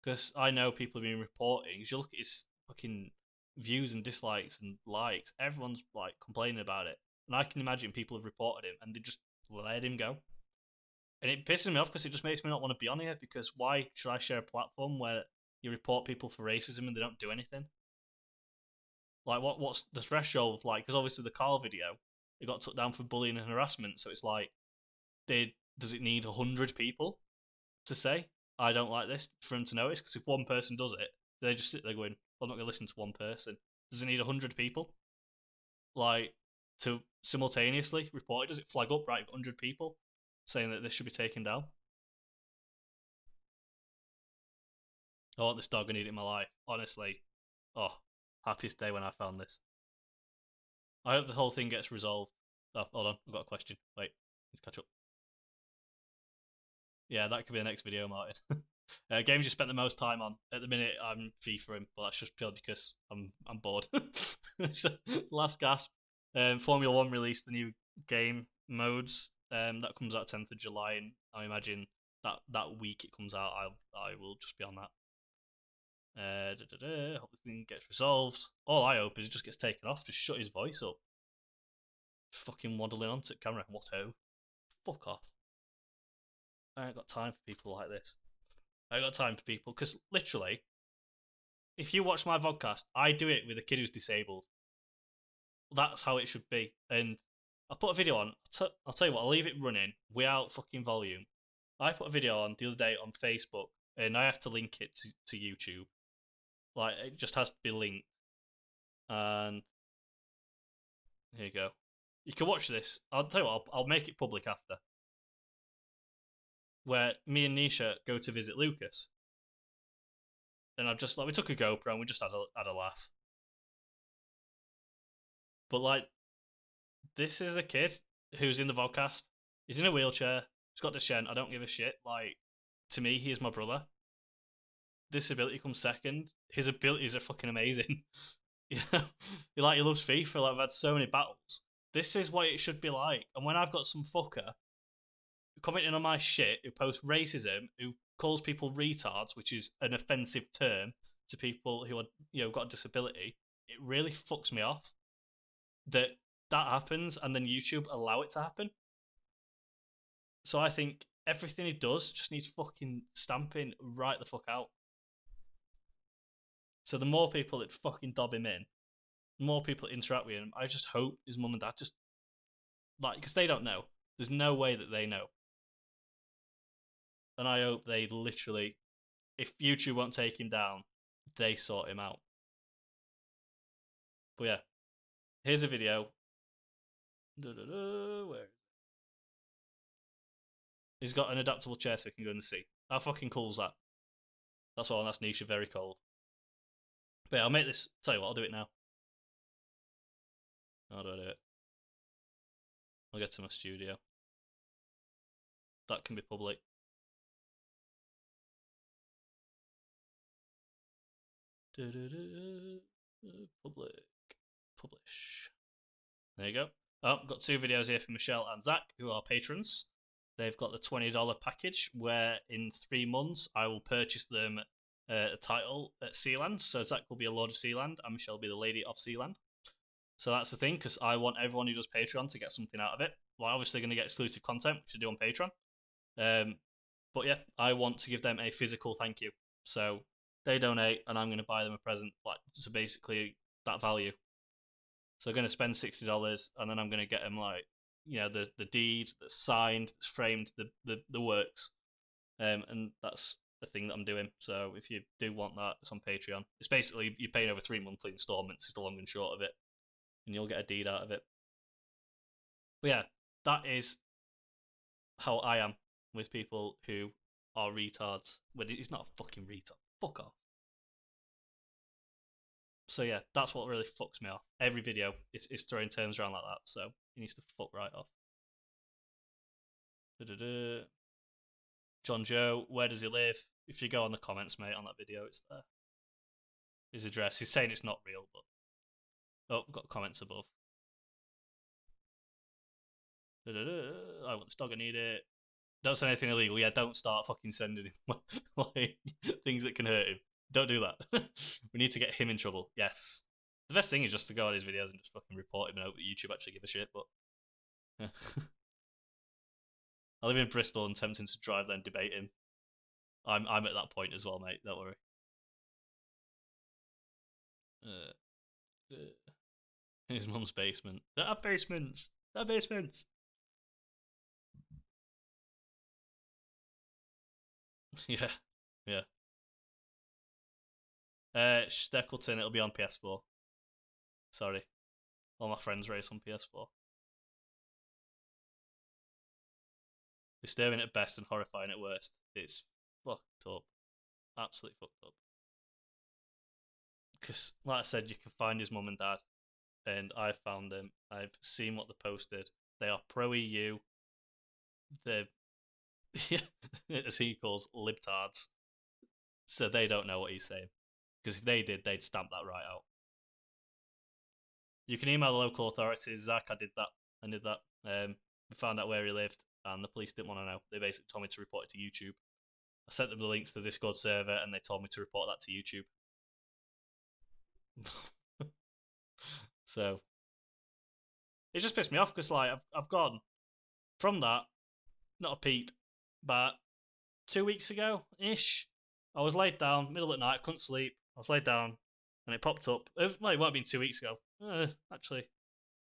Because I know people have been reporting. You look at his fucking views and dislikes and likes. Everyone's like complaining about it, and I can imagine people have reported him and they just let him go. And it pisses me off because it just makes me not want to be on here. Because why should I share a platform where you report people for racism and they don't do anything? Like, what's the threshold like? Because obviously the Carl video, it got took down for bullying and harassment. So it's like, does it need 100 people to say I don't like this for him to notice? Because if one person does it, they just sit there going, "I'm not going to listen to one person." Does it need 100 people, like, to simultaneously report it? Does it flag up, right? 100 people saying that this should be taken down. I want this dog. I need it in my life. Honestly, oh, happiest day when I found this. I hope the whole thing gets resolved. Oh, hold on, I've got a question. Wait, let's catch up. Yeah, that could be the next video, Martin. Games you spent the most time on at the minute. I'm FIFA, but that's just purely because I'm bored. So, last gasp. Formula One released the new game modes. That comes out 10th of July, and I imagine that week it comes out, I will just be on that. Hope this thing gets resolved. All I hope is it just gets taken off. Just shut his voice up. Just fucking waddling onto the camera. What ho? Fuck off. I ain't got time for people like this. I ain't got time for people because literally, if you watch my vodcast, I do it with a kid who's disabled. That's how it should be. And I put a video on. I'll tell you what. I'll leave it running without fucking volume. I put a video on the other day on Facebook, and I have to link it to YouTube. Like, it just has to be linked. And here you go. You can watch this. I'll tell you what. I'll make it public after. Where me and Nisha go to visit Lucas. And I just like we took a GoPro and we just had a laugh. But like, this is a kid who's in the vodcast. He's in a wheelchair. He's got Duchenne. I don't give a shit. Like, to me, he is my brother. Disability comes second. His abilities are fucking amazing. You know, he loves FIFA. Like, I've had so many battles. This is what it should be like. And when I've got some fucker commenting on my shit who posts racism, who calls people retards, which is an offensive term to people who are got a disability, it really fucks me off that that happens and then YouTube allow it to happen. So I think everything he does just needs fucking stamping right the fuck out. So the more people that fucking dob him in, the more people interact with him, I just hope his mum and dad just because they don't know. There's no way that they know. And I hope they literally, if YouTube won't take him down, they sort him out. But yeah, here's a video. Where? He's got an adaptable chair so he can go in the sea. How fucking cool is that? That's all. That's Nisha very cold. But yeah, I'll make this. Tell you what, I'll do it now. How do I do it? I'll get to my studio. That can be public. Public. Publish. There you go. Oh, got 2 videos here from Michelle and Zach, who are patrons. They've got the $20 package, where in 3 months I will purchase them a title at Sealand. So Zach will be a Lord of Sealand, and Michelle will be the Lady of Sealand. So that's the thing, because I want everyone who does Patreon to get something out of it. Well, obviously going to get exclusive content, which I do on Patreon. But yeah, I want to give them a physical thank you. So they donate, and I'm going to buy them a present. So basically that value. So I'm going to spend $60, and then I'm going to get them the deed that's signed, that's framed, the works, and that's the thing that I'm doing. So if you do want that, it's on Patreon. It's basically you're paying over 3 monthly installments. Is the long and short of it, and you'll get a deed out of it. But yeah, that is how I am with people who are retards. When he's not a fucking retard. Fuck off. So yeah, that's what really fucks me off. Every video is throwing terms around like that, so he needs to fuck right off. Da-da-da. John Joe, where does he live? If you go on the comments, mate, on that video, it's there. His address. He's saying it's not real, but oh, got comments above. Da-da-da. I want this dog. I need it. Don't say anything illegal. Yeah, don't start fucking sending him like things that can hurt him. Don't do that. We need to get him in trouble. Yes. The best thing is just to go on his videos and just fucking report him and hope that YouTube actually give a shit. But yeah. I live in Bristol and tempting to drive there and debate him. I'm at that point as well, mate. Don't worry. His mum's basement. They have basements. They have basements. Yeah, yeah. Steckleton, it'll be on PS4. Sorry. All my friends race on PS4. Disturbing at best and horrifying at worst. It's fucked up. Absolutely fucked up. Because, like I said, you can find his mum and dad. And I found them. I've seen what they posted. They are pro EU. They're, as he calls, libtards. So they don't know what he's saying. Because if they did, they'd stamp that right out. You can email the local authorities. Zach, I did that. We found out where he lived, and the police didn't want to know. They basically told me to report it to YouTube. I sent them the links to the Discord server, and they told me to report that to YouTube. So it just pissed me off because I've gone from that, not a peep, but 2 weeks ago ish, I was laid down middle of the night, couldn't sleep. I was laid down, and it popped up. It might have been 2 weeks ago. Actually,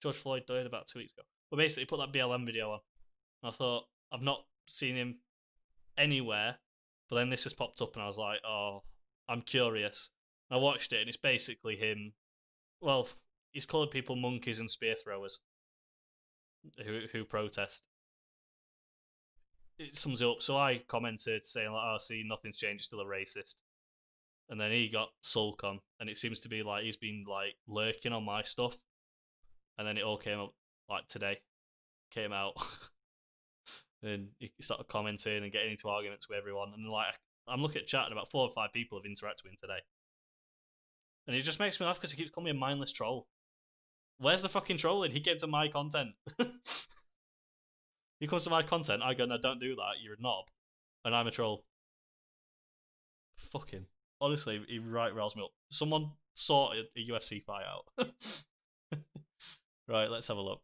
George Floyd died about 2 weeks ago. But basically, put that BLM video on. And I thought, I've not seen him anywhere. But then this has popped up, and I was like, oh, I'm curious. And I watched it, and it's basically him. Well, he's calling people monkeys and spear throwers who protest. It sums it up. So I commented saying, like, oh, see, nothing's changed, still a racist. and then he got Sulcon, and it seems to be like he's been like lurking on my stuff, and then it all came up like today, came out, and he started commenting and getting into arguments with everyone, and like I'm looking at chat and about 4 or 5 people have interacted with him today, and it just makes me laugh because he keeps calling me a mindless troll. Where's the fucking trolling? He gets to my content. He comes to my content, I go, no, don't do that, you're a knob, and I'm a troll. Fuck him. Honestly, he right rails me up. Someone sort a UFC fight out. Right, let's have a look.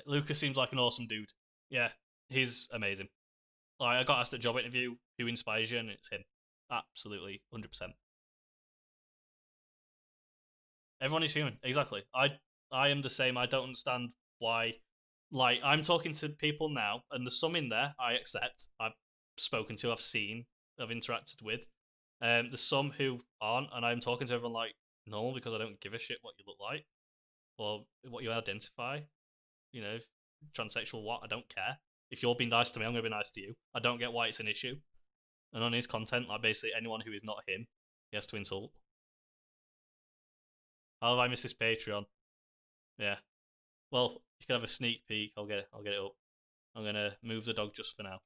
Lucas seems like an awesome dude. Yeah, he's amazing. Like, I got asked at a job interview who inspires you, and it's him. Absolutely, 100%. Everyone is human. Exactly. I am the same. I don't understand why. Like, I'm talking to people now, and there's some in there I accept. I've spoken to, I've seen, I've interacted with. There's some who aren't, and I'm talking to everyone like normal because I don't give a shit what you look like or what you identify. You know, transsexual, what? I don't care. If you're being nice to me, I'm gonna be nice to you. I don't get why it's an issue. And on his content, like basically anyone who is not him, he has to insult. How have I missed his Patreon? Yeah. Well, you can have a sneak peek. I'll get it up. I'm gonna move the dog just for now.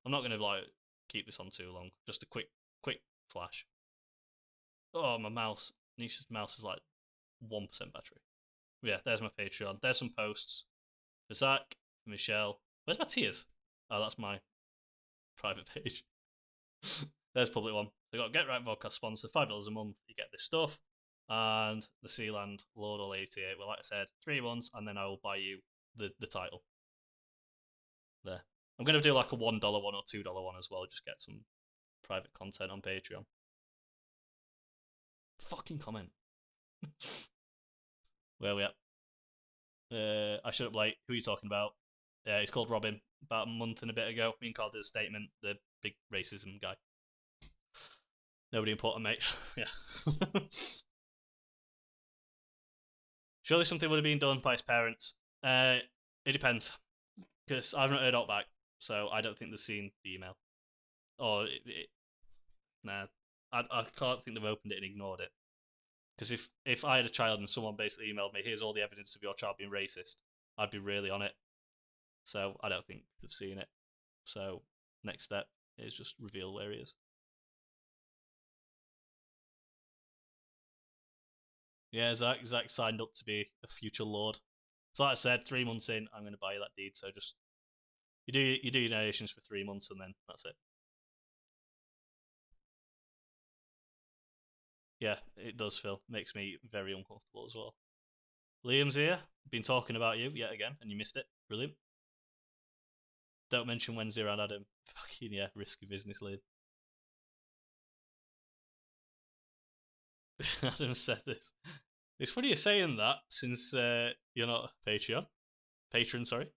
I'm not gonna like keep this on too long. Just a quick flash. Oh, my mouse. Nisha's mouse is like 1% battery. Yeah, there's my Patreon. There's some posts for Zach, for Michelle. Where's my tears? Oh, that's my private page. There's public one. They got Get Right Vodka sponsor, $5 a month. You get this stuff, and the Sealand Lord All 88. Well, like I said, 3 months, and then I will buy you the title. There. I'm gonna do like a $1 one or $2 one as well. Just get some private content on Patreon. Fucking comment. Where are we at? I shut up late. Who are you talking about? Yeah, he's called Robin. About a month and a bit ago, me and Carl did a statement. The big racism guy. Nobody important, mate. Yeah. Surely something would have been done by his parents. It depends, because I've not heard out back, so I don't think they've seen the email. Or nah, I can't think they've opened it and ignored it. Because if I had a child and someone basically emailed me, here's all the evidence of your child being racist, I'd be really on it. So I don't think they've seen it. So next step is just reveal where he is. Yeah, Zach signed up to be a future lord. So like I said, 3 months in, I'm going to buy you that deed. So just you do your donations for 3 months and then that's it. Yeah, it does, Phil. Makes me very uncomfortable as well. Liam's here. Been talking about you yet again, and you missed it. Brilliant. Don't mention Wednesday around Adam. Fucking yeah, risky business, Liam. Adam said this. It's funny you're saying that since you're not a patron, sorry.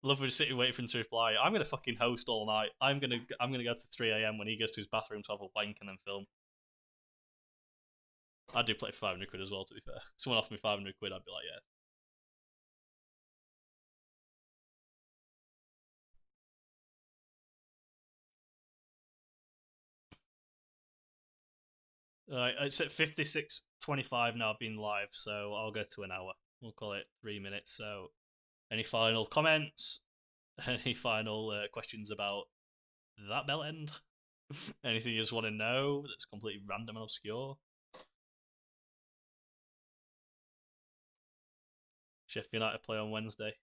Love would sit and wait for him to reply. I'm gonna fucking host all night. I'm gonna go to 3 a.m. when he goes to his bathroom to have a wank and then film. I'd do play for 500 quid as well. To be fair, someone offered me 500 quid, I'd be like, yeah. Right, it's at 56:25 now. I've been live, so I'll go to an hour. We'll call it 3 minutes. So, any final comments? Any final questions about that belt end? Anything you just want to know that's completely random and obscure? Sheffield United play on Wednesday.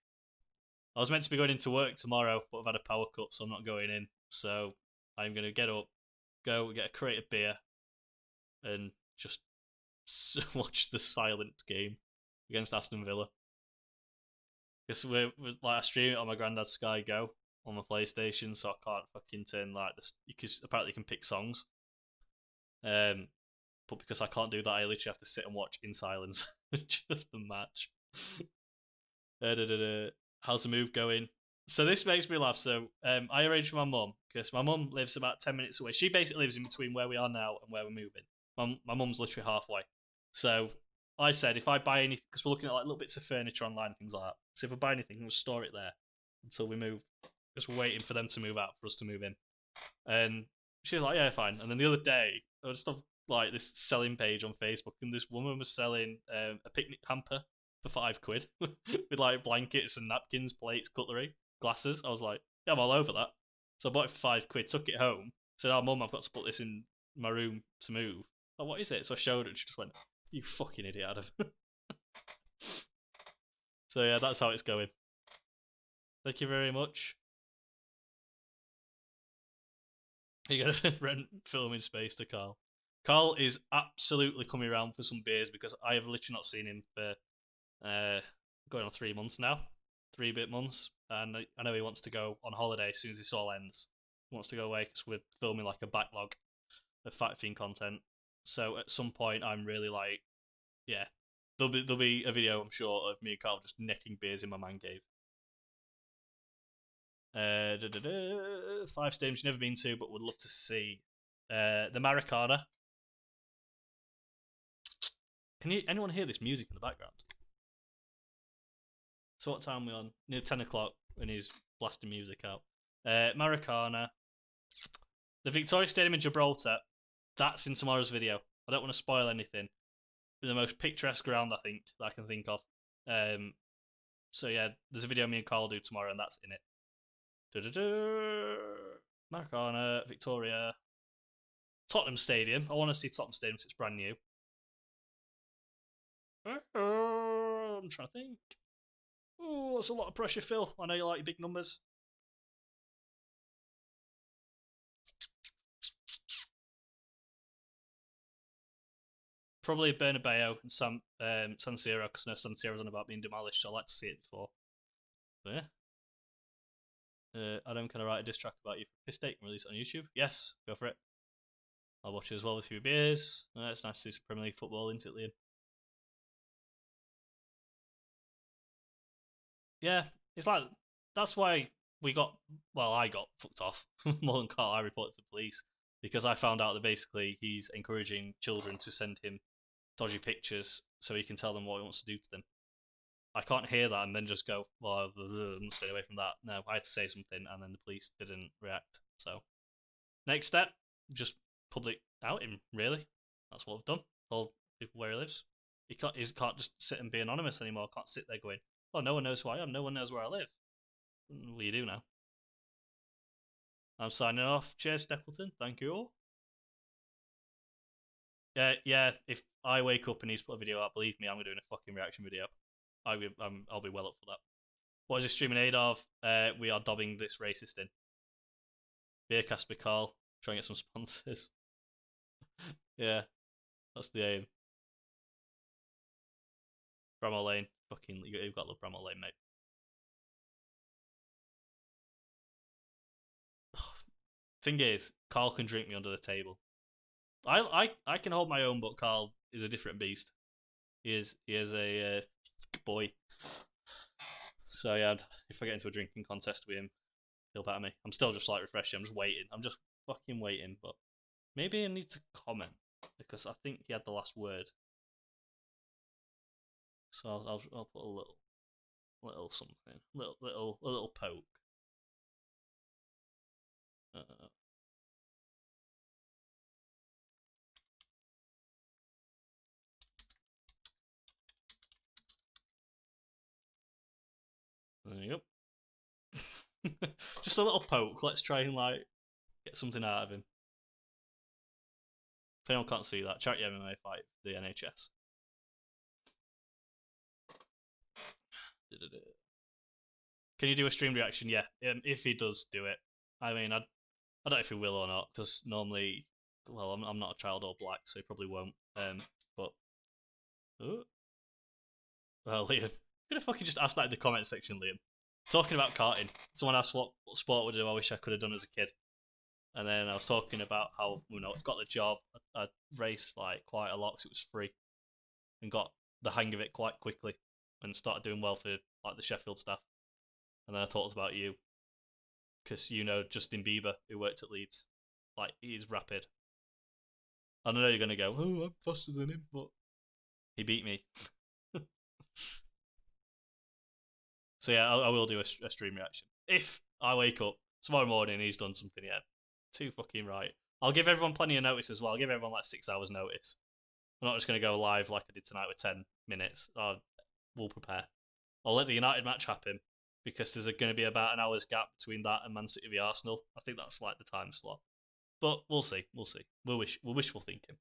I was meant to be going into work tomorrow, but I've had a power cut, so I'm not going in. So I'm going to get up, go get a crate of beer, and just watch the silent game against Aston Villa. Because we're like I stream it on my granddad's Sky Go on my PlayStation, so I can't fucking turn like this. Because apparently you can pick songs. But because I can't do that, I literally have to sit and watch in silence just the match. How's the move going? So this makes me laugh. So I arranged for my mum because my mum lives about 10 minutes away. She basically lives in between where we are now and where we're moving. My mum's literally halfway. So I said if I buy anything, because we're looking at like little bits of furniture online and things like that. So if I buy anything, I'm gonna store it there until we move. just waiting for them to move out for us to move in. And she was like, yeah, fine. And then the other day, I was just like this selling page on Facebook, and this woman was selling a picnic hamper for £5 with like blankets and napkins, plates, cutlery, glasses. I was like, yeah, I'm all over that. So I bought it for £5, took it home, said, oh, mum, I've got to put this in my room to move. Oh, what is it? So I showed her, and she just went, you fucking idiot, Adam. So yeah, that's how it's going. Thank you very much. You're gonna rent filming space to Carl. Carl is absolutely coming around for some beers because I have literally not seen him for going on 3 months now, 3 months, and I know he wants to go on holiday as soon as this all ends. He wants to go away because we're filming like a backlog of Fat Fiend content. So at some point, I'm really like, yeah, there'll be a video, I'm sure, of me and Carl just necking beers in my man cave. 5 stadiums you've never been to, but would love to see. The Maracana. Can anyone hear this music in the background? So what time are we on? Near 10 o'clock, and he's blasting music out. Maracana. The Victoria Stadium in Gibraltar. That's in tomorrow's video. I don't want to spoil anything. The most picturesque ground, I think, that I can think of. So yeah, there's a video me and Carl do tomorrow, and that's in it. Maracana, Victoria, Tottenham Stadium. I want to see Tottenham Stadium because it's brand new. I'm trying to think. Oh, that's a lot of pressure, Phil. I know you like your big numbers. Probably Bernabeu and San Siro, because no, San Siro's on about being demolished, so I'd like to see it before. But yeah. Adam, can I write a diss track about you for Piss Take and release it on YouTube? Yes, go for it. I'll watch it as well with a few beers. It's nice to see some Premier League football, isn't it, Liam? Yeah, it's like, that's why I got fucked off more than Carl. I reported to the police because I found out that basically he's encouraging children to send him dodgy pictures so he can tell them what he wants to do to them. I can't hear that and then just go, well, I'm stay away from that. No, I had to say something, and then the police didn't react. So, next step, just public outing, really. That's what I've done. Told people where he lives. He can't just sit and be anonymous anymore. Can't sit there going, oh, no one knows who I am. No one knows where I live. What do you do now? I'm signing off. Cheers, Stapleton. Thank you all. Yeah. If I wake up and he's put a video out, believe me, I'm doing a fucking reaction video. I'll be well up for that. What is this stream in aid of? We are dobbing this racist in. Beercast by Carl. Try and get some sponsors. Yeah, that's the aim. Bramall Lane. Fucking, you've got to love Bramall Lane, mate. Thing is, Carl can drink me under the table. I can hold my own, but Carl is a different beast. He is a boy. So yeah, if I get into a drinking contest with him, he'll batter me. I'm still just like refreshing. I'm just waiting. I'm just fucking waiting. But maybe I need to comment because I think he had the last word. So I'll put a little something, a little poke. There you go. Just a little poke. Let's try and like get something out of him. If anyone can't see that, chat your MMA fight the NHS. Can you do a stream reaction? Yeah, if he does do it. I mean, I don't know if he will or not because normally, well, I'm not a child or black, so he probably won't. But well, Liam, I'm gonna fucking just ask that in the comment section, Liam. Talking about karting, someone asked what sport would I wish I could have done as a kid, and then I was talking about how got the job. I raced like quite a lot because it was free, and got the hang of it quite quickly, and started doing well for like the Sheffield staff. And then I talked about you, because Justin Bieber, who worked at Leeds, like he's rapid. I know you're gonna go, oh, I'm faster than him, but he beat me. So yeah, I will do a stream reaction if I wake up tomorrow morning, he's done something yet. Too fucking right. I'll give everyone plenty of notice as well. I'll give everyone like 6 hours notice. I'm not just going to go live like I did tonight with 10 minutes. We'll prepare. I'll let the United match happen because there's going to be about an hour's gap between that and Man City v Arsenal. I think that's like the time slot. But we'll see. We'll see. We're wishful thinking.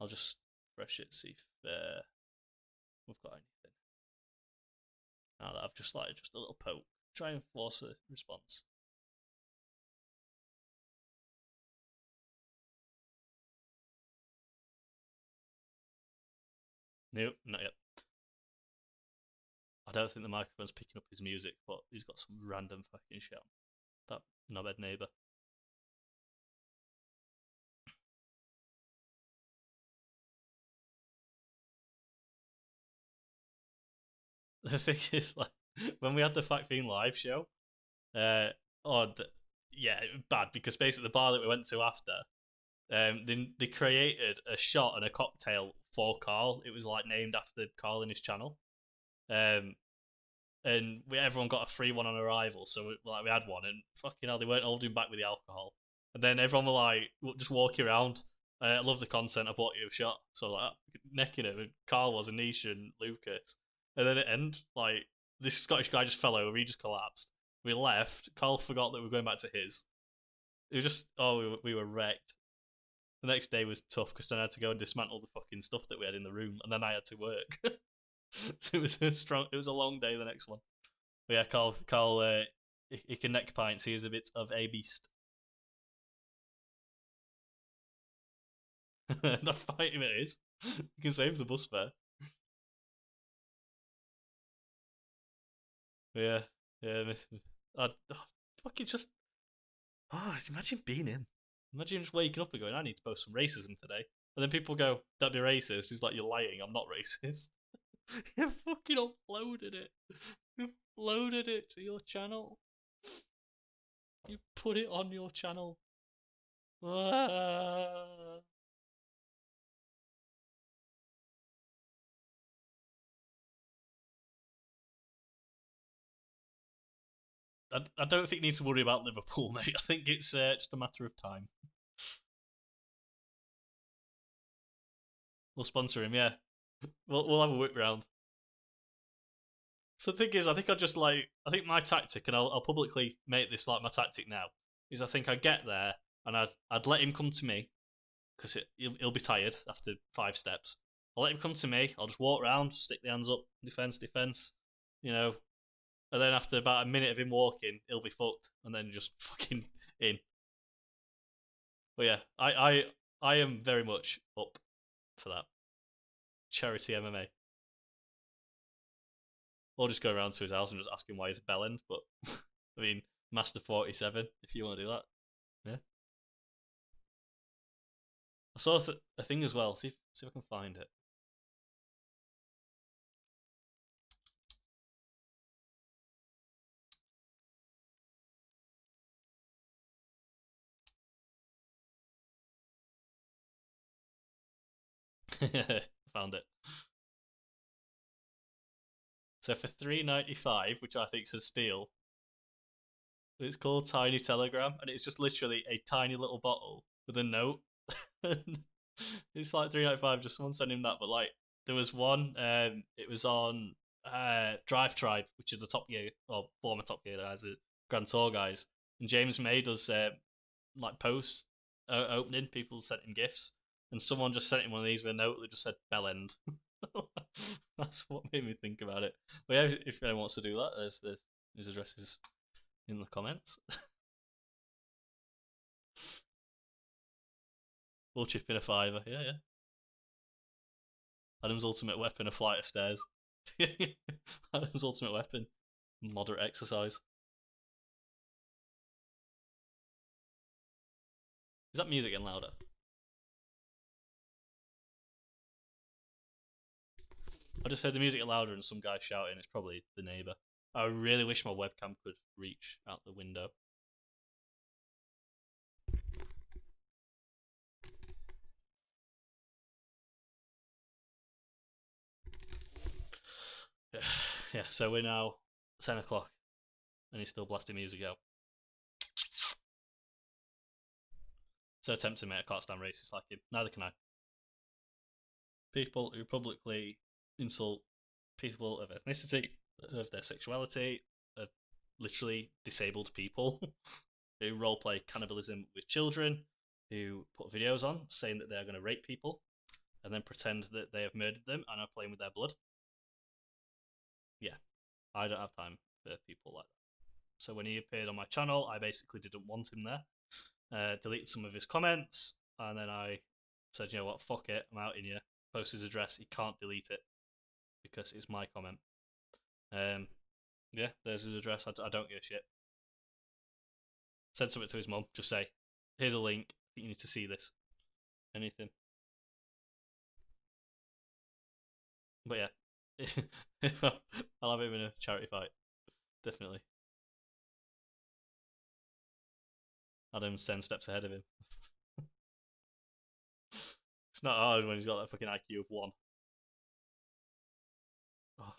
I'll just refresh it, see if we've got anything. Now that I've just started just a little poke. Try and force a response. Nope, not yet. I don't think the microphone's picking up his music, but he's got some random fucking shit on. That knobhead neighbour. The thing is, like, when we had the Fact Fiend live show, uh, oh, yeah, bad because basically the bar that we went to after, they created a shot and a cocktail for Carl. It was like named after Carl and his channel, um, and everyone got a free one on arrival. So we had one, and fucking hell, they weren't holding back with the alcohol. And then everyone were like, just walking around. I love the content. I bought you a shot. So like necking it. And Carl was Anisha and Lucas. And then at end, like this Scottish guy just fell over. He just collapsed. We left. Carl forgot that we were going back to his. It was just we were wrecked. The next day was tough because then I had to go and dismantle the fucking stuff that we had in the room, and then I had to work. So it was a strong. It was a long day. The next one. But yeah, Carl, he can neck pints. He is a bit of a beast. Not fight him, it is. You can save the bus fare. But yeah, yeah. I'd fucking just. Oh, imagine being him. Imagine just waking up and going, "I need to post some racism today," and then people go, "That'd be racist." He's like, "You're lying. I'm not racist." You fucking uploaded it. You uploaded it to your channel. You put it on your channel. Ah. I don't think you need to worry about Liverpool, mate. I think it's just a matter of time. We'll sponsor him, yeah. We'll have a whip round. So the thing is, I think I think my tactic, and I'll publicly make this like my tactic now, is I think I get there and I'd let him come to me because he'll be tired after 5 steps. I'll let him come to me. I'll just walk around, stick the hands up, defense, you know. And then after about a minute of him walking, he'll be fucked, and then just fucking in. But yeah, I am very much up for that charity MMA. Or just go around to his house and just ask him why he's a bellend. But I mean, Master 47, if you want to do that. Yeah. I saw a thing as well. See if I can find it. Found it. So for 3.95, which I think is a steal, it's called Tiny Telegram, and it's just literally a tiny little bottle with a note. It's like 3.95. Just someone sent him that, but like there was one. It was on Drive Tribe, which is the Top Gear or former Top Gear guys, the Grand Tour guys, and James made us like posts opening. People sent him gifts, and someone just sent him one of these with a note that just said "Bellend." That's what made me think about it. But yeah, if anyone wants to do that, there's his addresses in the comments. We'll chip in a fiver. Yeah, yeah. Adam's ultimate weapon: a flight of stairs. Adam's ultimate weapon: moderate exercise. Is that music getting louder? I just heard the music get louder and some guy shouting. It's probably the neighbour. I really wish my webcam could reach out the window. Yeah, so we're now 10 o'clock and he's still blasting music out. to attempt to make. I can't stand racists like him. Neither can I. People who publicly insult people of ethnicity, of their sexuality, of literally disabled people, who roleplay cannibalism with children, who put videos on saying that they are going to rape people, and then pretend that they have murdered them and are playing with their blood. Yeah, I don't have time for people like that. So when he appeared on my channel, I basically didn't want him there. Deleted some of his comments, and then I said, you know what, fuck it, I'm out in here. Post his address, he can't delete it because it's my comment. Yeah, there's his address. I don't give a shit. Send something to his mum. Just say, here's a link. You need to see this. Anything. But yeah, I'll have him in a charity fight. Definitely. Adam's 10 steps ahead of him. It's not hard when he's got that fucking IQ of 1. Oh.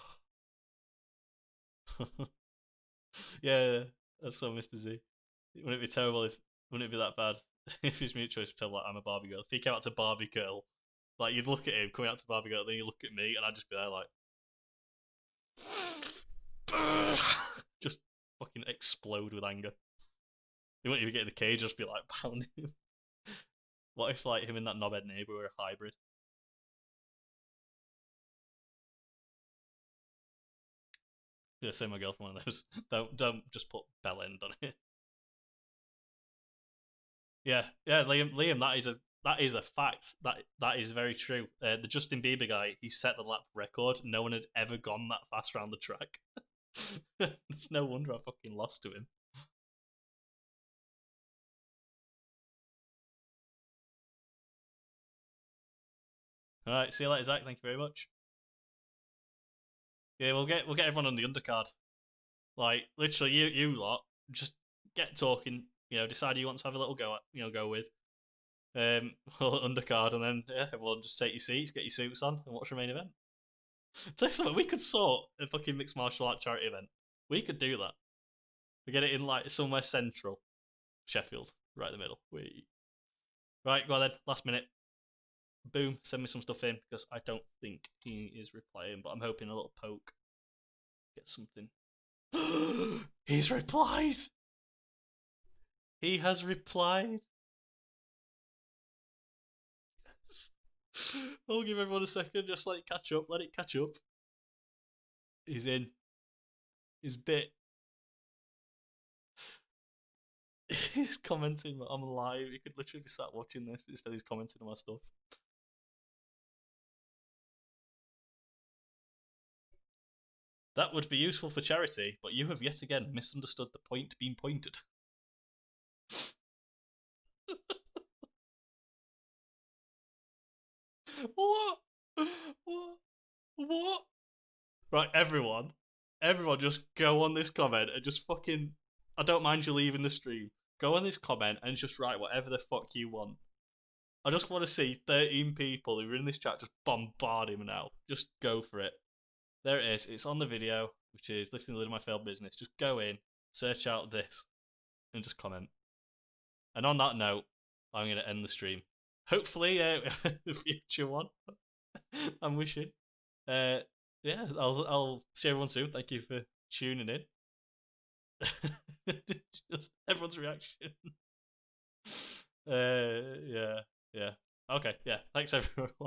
Yeah, that's so Mr. Z. Wouldn't it be terrible if, wouldn't it be that bad if his mute choice would tell like I'm a Barbie girl? If he came out to Barbie girl, like you'd look at him coming out to Barbie girl, then you look at me, and I'd just be there like, just fucking explode with anger. He wouldn't even get in the cage, just be like pounding him. What if like him and that knobhead neighbour were a hybrid? Yeah, send my girlfriend one of those. Don't just put bell end on it. Yeah, Liam. That is a fact. That is very true. The Justin Bieber guy, he set the lap record. No one had ever gone that fast around the track. It's no wonder I fucking lost to him. All right, see you later, Zach. Thank you very much. Yeah, we'll get everyone on the undercard. Like literally, you lot just get talking. You know, decide who you want to have a little go at. You know, go with. Undercard, and then yeah, everyone just take your seats, get your suits on, and watch the main event. Tell you something, we could sort a fucking mixed martial art charity event. We could do that. We get it in like somewhere central, Sheffield, right in the middle. Right, go on then. Last minute. Boom, send me some stuff in because I don't think he is replying, but I'm hoping a little poke gets something. He's replied. He has replied. Yes. I'll give everyone a second, just like catch up. Let it catch up. He's in. He's bit. He's commenting. I'm live. He could literally be sat watching this instead. He's commenting on my stuff. That would be useful for charity, but you have yet again misunderstood the point being pointed. What? What? What? Right, everyone just go on this comment and just fucking. I don't mind you leaving the stream. Go on this comment and just write whatever the fuck you want. I just want to see 13 people who are in this chat just bombard him now. Just go for it. There it is. It's on the video, which is Lifting the Lid of My Failed Business. Just go in, search out this, and just comment. And on that note, I'm going to end the stream. Hopefully, the future one. I'm wishing. Yeah, I'll see everyone soon. Thank you for tuning in. Just everyone's reaction. Yeah. Okay, yeah. Thanks everyone.